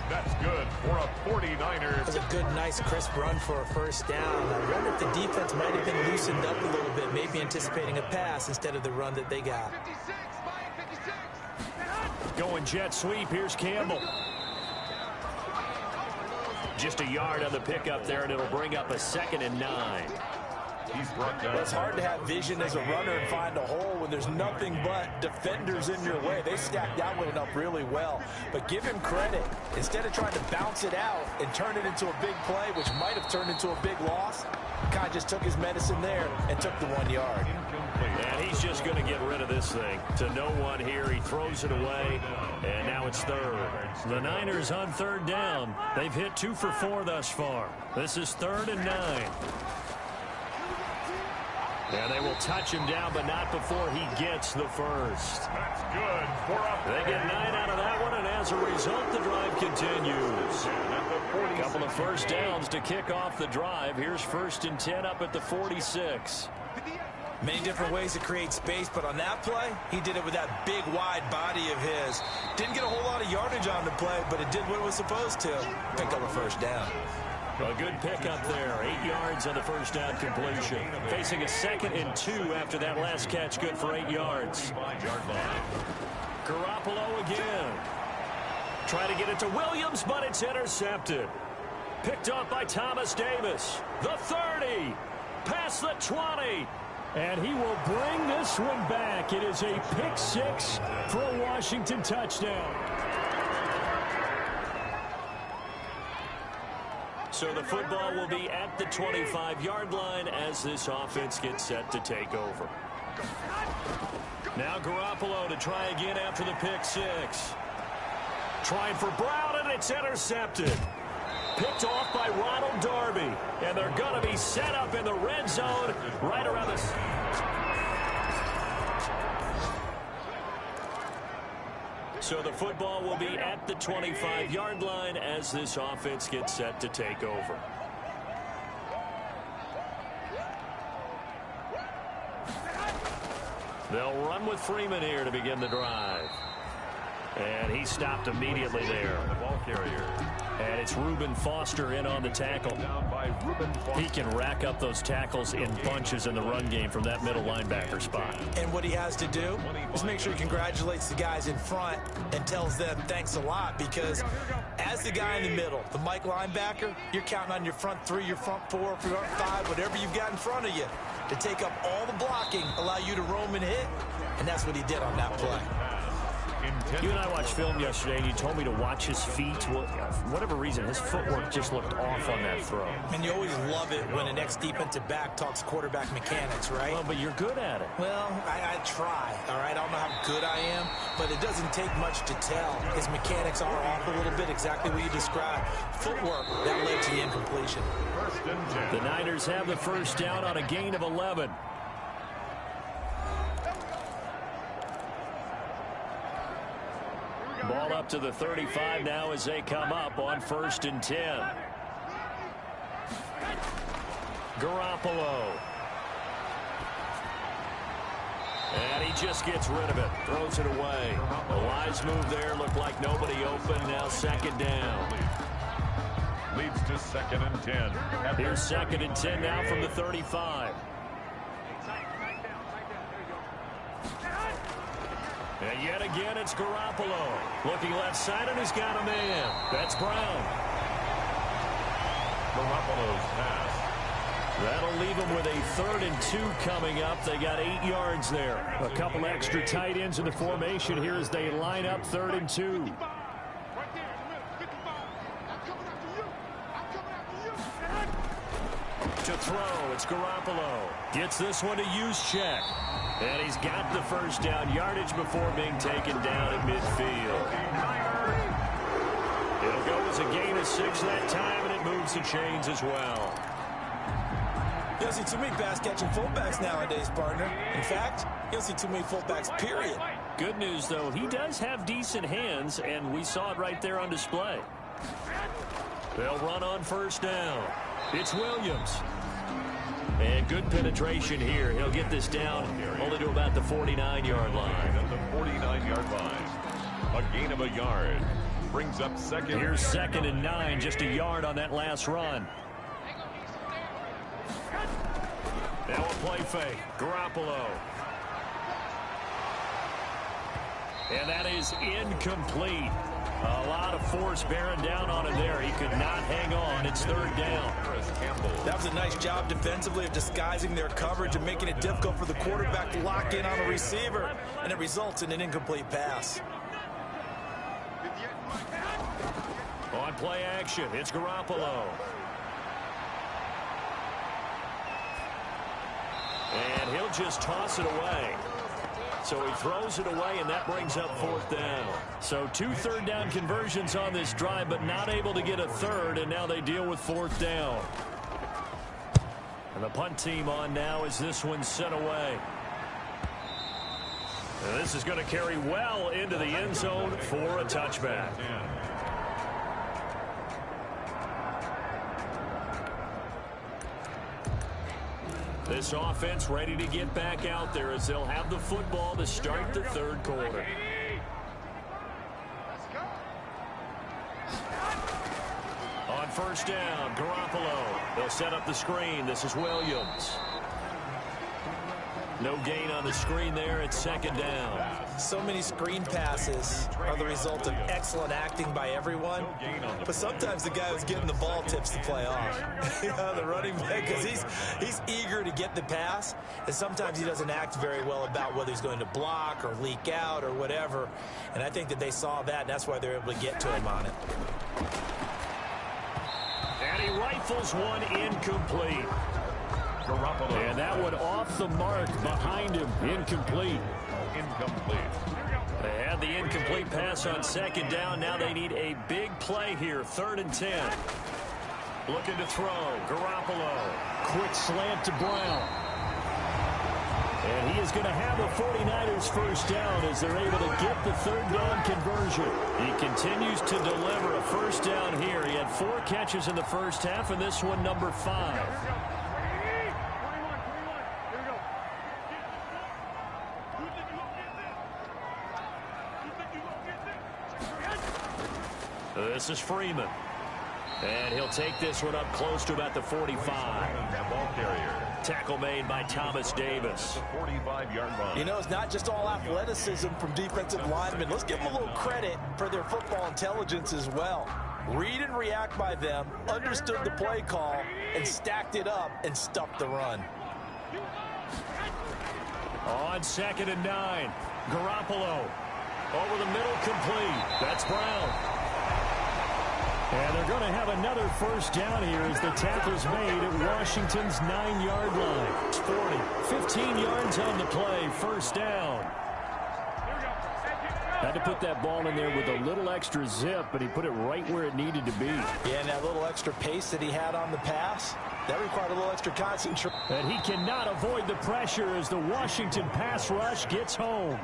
That's good for a 49ers. That was a good, nice, crisp run for a first down. I wonder if the defense might have been loosened up a little bit, maybe anticipating a pass instead of the run that they got. Going jet sweep. Here's Campbell. Just a yard on the pickup there, and it'll bring up a 2nd and 9. He's brought down. It's hard to have vision as a runner and find a hole when there's nothing but defenders in your way. They stacked that one up really well. But give him credit. Instead of trying to bounce it out and turn it into a big play, which might have turned into a big loss, Kai just took his medicine there and took the 1 yard. And he's just going to get rid of this thing. To no one here. He throws it away, and now it's 3rd. The Niners on 3rd down. They've hit 2 for 4 thus far. This is 3rd and 9. And they will touch him down, but not before he gets the first. That's good for a... They get 9 out of that one, and as a result, the drive continues. A couple of first downs to kick off the drive. Here's 1st and 10 up at the 46. Many different ways to create space, but on that play, he did it with that big, wide body of his. Didn't get a whole lot of yardage on the play, but it did what it was supposed to. Pick up a first down. A good pickup there. 8 yards on the first down completion. Facing a 2nd and 2 after that last catch. Good for 8 yards. Garoppolo again. Trying to get it to Williams, but it's intercepted. Picked up by Thomas Davis. The 30. Past the 20. And he will bring this one back. It is a pick 6 for a Washington touchdown. So the football will be at the 25-yard line as this offense gets set to take over. Now Garoppolo to try again after the pick 6. Trying for Brown, and it's intercepted. Picked off by Ronald Darby. And they're going to be set up in the red zone right around the... So the football will be at the 25-yard line as this offense gets set to take over. They'll run with Freeman here to begin the drive. And he stopped immediately there. The ball carrier. And it's Reuben Foster in on the tackle. Down by Reuben Foster. He can rack up those tackles in bunches in the run game from that middle linebacker spot. And what he has to do is make sure he congratulates the guys in front and tells them thanks a lot, because as the guy in the middle, the Mike linebacker, you're counting on your front 3, your front 4, front 5, whatever you've got in front of you to take up all the blocking, allow you to roam and hit, and that's what he did on that play. You and I watched film yesterday, and you told me to watch his feet. Well, for whatever reason, his footwork just looked off on that throw. And you always love it when an ex-defensive back talks quarterback mechanics, right? Well, but you're good at it. Well, I try, all right? I don't know how good I am, but it doesn't take much to tell. His mechanics are off a little bit, exactly what you described. Footwork, that led to the incompletion. The Niners have the first down on a gain of 11. Ball up to the 35 now as they come up on 1st and 10. Garoppolo. And he just gets rid of it. Throws it away. A wise move there. Looked like nobody open. Now 2nd down. Leads to 2nd and 10. Here's 2nd and 10 now from the 35. And yet again, it's Garoppolo. Looking left side, and he's got a man. That's Brown. Garoppolo's pass. That'll leave them with a 3rd and 2 coming up. They got 8 yards there. A couple extra tight ends in the formation here as they line up 3rd and 2. To throw, it's Garoppolo. Gets this one to Juszczyk. And he's got the first down yardage before being taken down at midfield. It'll go as a gain of 6 that time, and it moves the chains as well. You don't see too many pass-catching fullbacks nowadays, partner. In fact, you don't see too many fullbacks, period. Good news, though, he does have decent hands, and we saw it right there on display. They'll run on first down. It's Williams. And good penetration here. He'll get this down only to about the 49-yard line. At the 49-yard line. A gain of a yard. Brings up second. Here's 2nd and 9, just a yard on that last run. Now a play fake. Garoppolo. And that is incomplete. A lot of force bearing down on him there. He could not hang on. It's 3rd down. That was a nice job defensively of disguising their coverage and making it difficult for the quarterback to lock in on a receiver. And it results in an incomplete pass. On play action, it's Garoppolo. And he'll just toss it away. So he throws it away, and that brings up 4th down. So 2 3rd down conversions on this drive, but not able to get a 3rd, and now they deal with 4th down. And the punt team on now as this one's sent away. And this is going to carry well into the end zone for a touchback. This offense ready to get back out there as they'll have the football to start the 3rd quarter. On first down, Garoppolo. They'll set up the screen. This is Williams. No gain on the screen there. It's 2nd down. So many screen passes are the result of excellent acting by everyone. But sometimes the guy who's getting the ball tips the play off. You know, the running back, because he's eager to get the pass. And sometimes he doesn't act very well about whether he's going to block or leak out or whatever. And I think that they saw that, and that's why they're able to get to him on it. And he rifles one incomplete. Garoppolo. And that one off the mark behind him. Incomplete. They had the incomplete pass on 2nd down. Now they need a big play here. 3rd and 10. Looking to throw. Garoppolo. Quick slant to Brown. And he is going to have a 49ers first down as they're able to get the 3rd down conversion. He continues to deliver a first down here. He had 4 catches in the first half, and this one number 5. This is Freeman. And he'll take this one up close to about the 45. Ball carrier. Tackle made by Thomas Davis. 45-yard line. You know, it's not just all athleticism from defensive linemen. Let's give them a little credit for their football intelligence as well. Read and react by them, understood the play call, and stacked it up and stuffed the run. On 2nd and 9. Garoppolo. Over the middle, complete. That's Brown. And they're going to have another first down here as the tackle's made at Washington's 9-yard line. It's 40. 15 yards on the play. First down. Had to put that ball in there with a little extra zip, but he put it right where it needed to be. Yeah, and that little extra pace that he had on the pass, that required a little extra concentration. And he cannot avoid the pressure as the Washington pass rush gets home.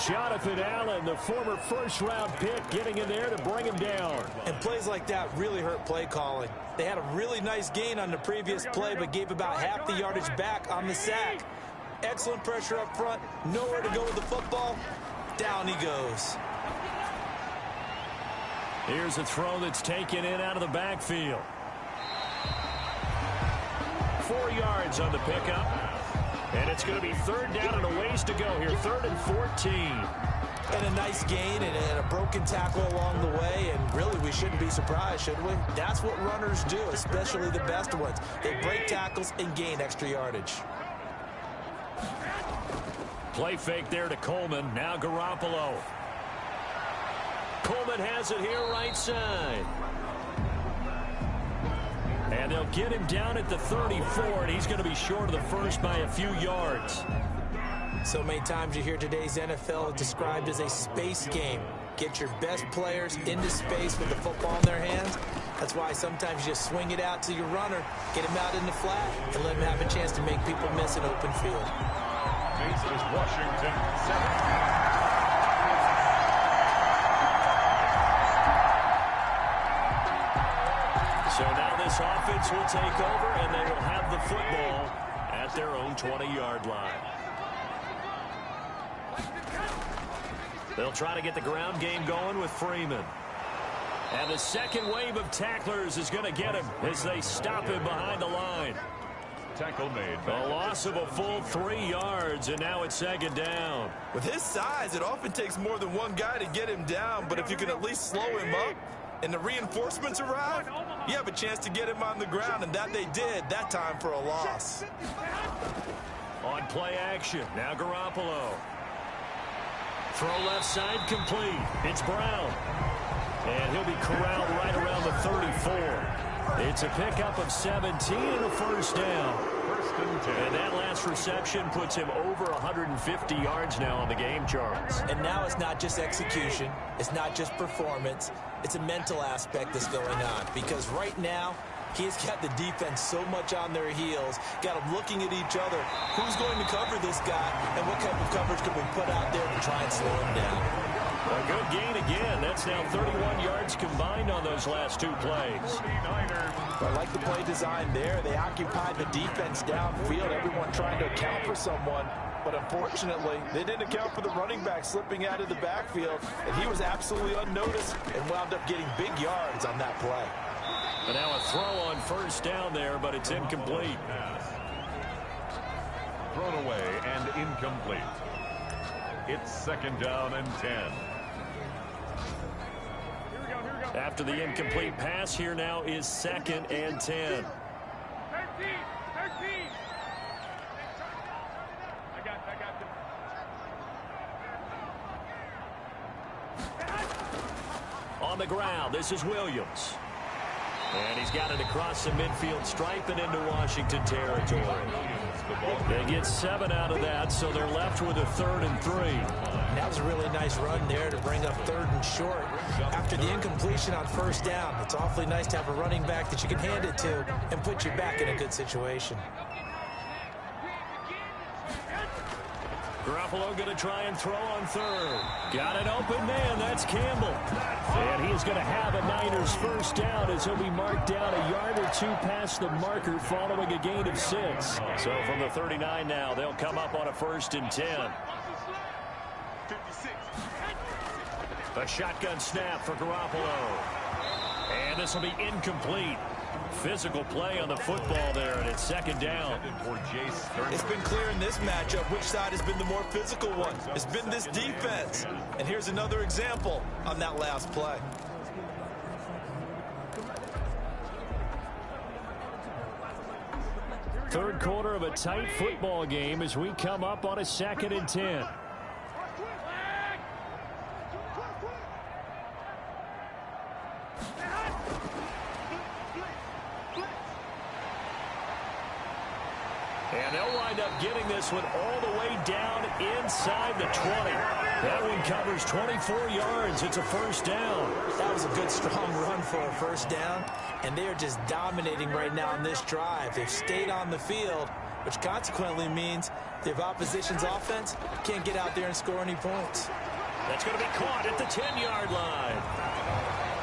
Jonathan Allen, the former first-round pick, getting in there to bring him down. And plays like that really hurt play calling. They had a really nice gain on the previous play, but gave about half the yardage back on the sack. Excellent pressure up front, nowhere to go with the football. Down he goes. Here's a throw that's taken in out of the backfield. 4 yards on the pickup. And it's going to be 3rd down and a ways to go here. 3rd and 14. And a nice gain and a broken tackle along the way. And really, we shouldn't be surprised, should we? That's what runners do, especially the best ones. They break tackles and gain extra yardage. Play fake there to Coleman. Now Garoppolo. Coleman has it here right side. And they'll get him down at the 34, and he's going to be short of the first by a few yards. So many times you hear today's NFL described as a space game. Get your best players into space with the football in their hands, That's why sometimes you just swing it out to your runner, get him out in the flat, and let him have a chance to make people miss an open field. This is Washington 7. So now this offense will take over, and they will have the football at their own 20-yard line. They'll try to get the ground game going with Freeman. And the second wave of tacklers is going to get him as they stop him behind the line. Tackle made. A loss of a full 3 yards, and now it's second down. With his size, it often takes more than one guy to get him down, but if you can at least slow him up and the reinforcements arrive, you have a chance to get him on the ground, and that they did that time for a loss. On play action, now Garoppolo. Throw left side complete. It's Brown. And he'll be corralled right around the 34. It's a pickup of 17 and a first down. And that last reception puts him over 150 yards now on the game, Charles. And now it's not just execution. It's not just performance. It's a mental aspect that's going on. Because right now, he's got the defense so much on their heels, got them looking at each other. Who's going to cover this guy, and what type of coverage can we put out there to try and slow him down? A good gain again. That's now 31 yards combined on those last 2 plays. I like the play design there. They occupied the defense downfield, everyone trying to account for someone. But unfortunately, they didn't account for the running back slipping out of the backfield, and he was absolutely unnoticed and wound up getting big yards on that play. And now a throw on first down there, but it's incomplete. Thrown away and incomplete. It's second down and 10. After the incomplete pass, here now is second and 10. 13. I got On the ground, this is Williams. And he's got it across the midfield stripe and into Washington territory. They get 7 out of that, so they're left with a 3rd and 3. That was a really nice run there to bring up 3rd and short. After the incompletion on first down, it's awfully nice to have a running back that you can hand it to and put you back in a good situation. Garoppolo going to try and throw on 3rd. Got an open man. That's Campbell. And he's going to have a Niners first down as he'll be marked down a yard or 2 past the marker following a gain of 6. So from the 39 now, they'll come up on a 1st and 10. A shotgun snap for Garoppolo. And this will be incomplete. Physical play on the football there, and it's second down. It's been clear in this matchup which side has been the more physical one. It's been this defense. And here's another example on that last play. Third quarter of a tight football game as we come up on a 2nd and 10. And they'll wind up getting this one all the way down inside the 20. That one covers 24 yards. It's a first down. That was a good, strong run for a first down. And they are just dominating right now on this drive. They've stayed on the field, which consequently means the opposition's offense can't get out there and score any points. That's going to be caught at the 10-yard line.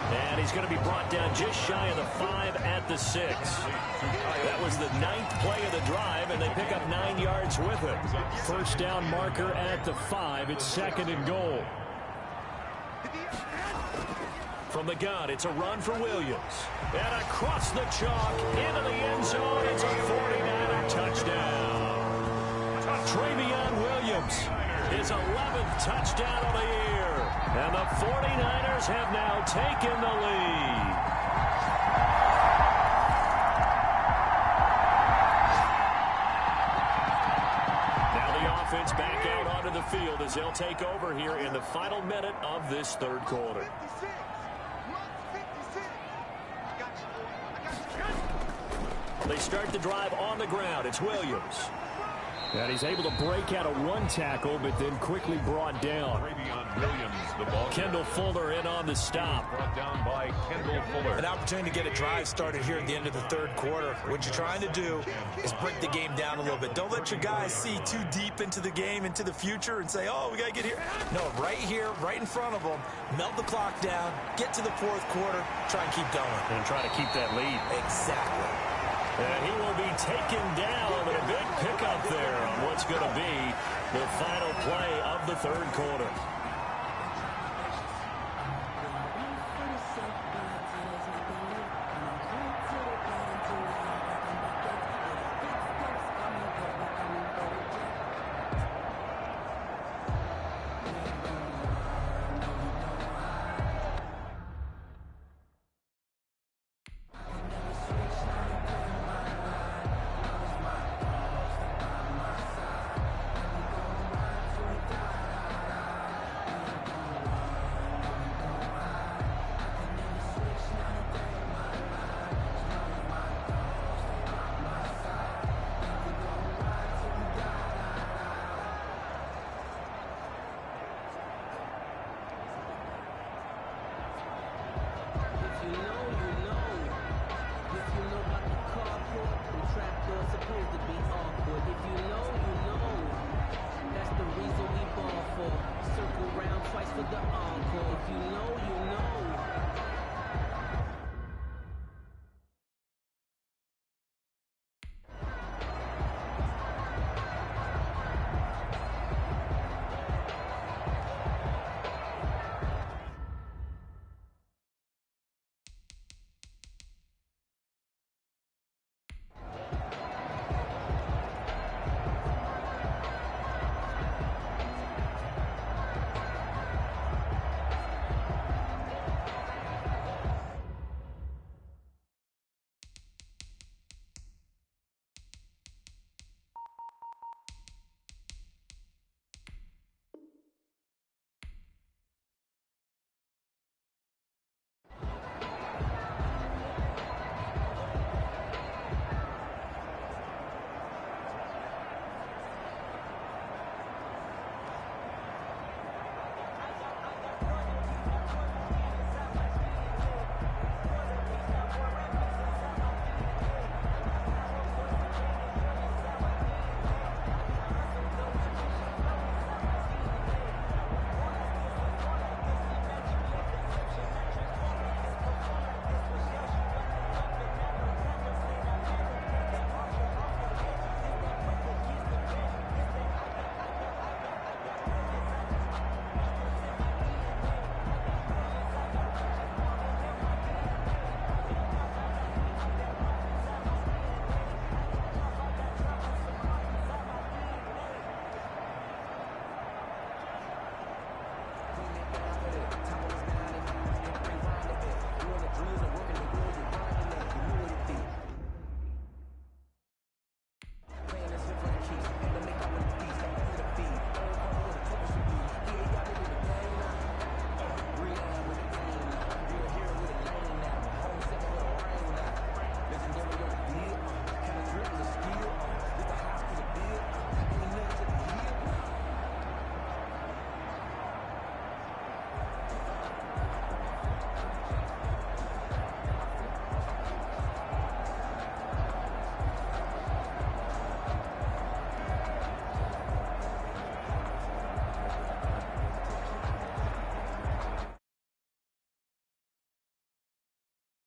And he's going to be brought down just shy of the 5 at the 6. That was the 9th play of the drive, and they pick up 9 yards with it. First down marker at the 5. It's 2nd and goal. From the gun, it's a run for Williams. And across the chalk, into the end zone, it's a 49er touchdown. Travion Williams, his 11th touchdown of the year. And the 49ers have now taken the lead. Now the offense back out onto the field as they'll take over here in the final minute of this third quarter. They start the drive on the ground. It's Williams. And he's able to break out of one tackle, but then quickly brought down. Williams, the ball. Kendall Fuller in on the stop. Brought down by Kendall Fuller. An opportunity to get a drive started here at the end of the third quarter. What you're trying to do is break the game down a little bit. Don't let your guys see too deep into the game, into the future, and say, oh, we got to get here. No, right here, right in front of them, melt the clock down, get to the fourth quarter, try and keep going. And try to keep that lead. Exactly. And he will be taken down, but a big pickup there on what's going to be the final play of the third quarter.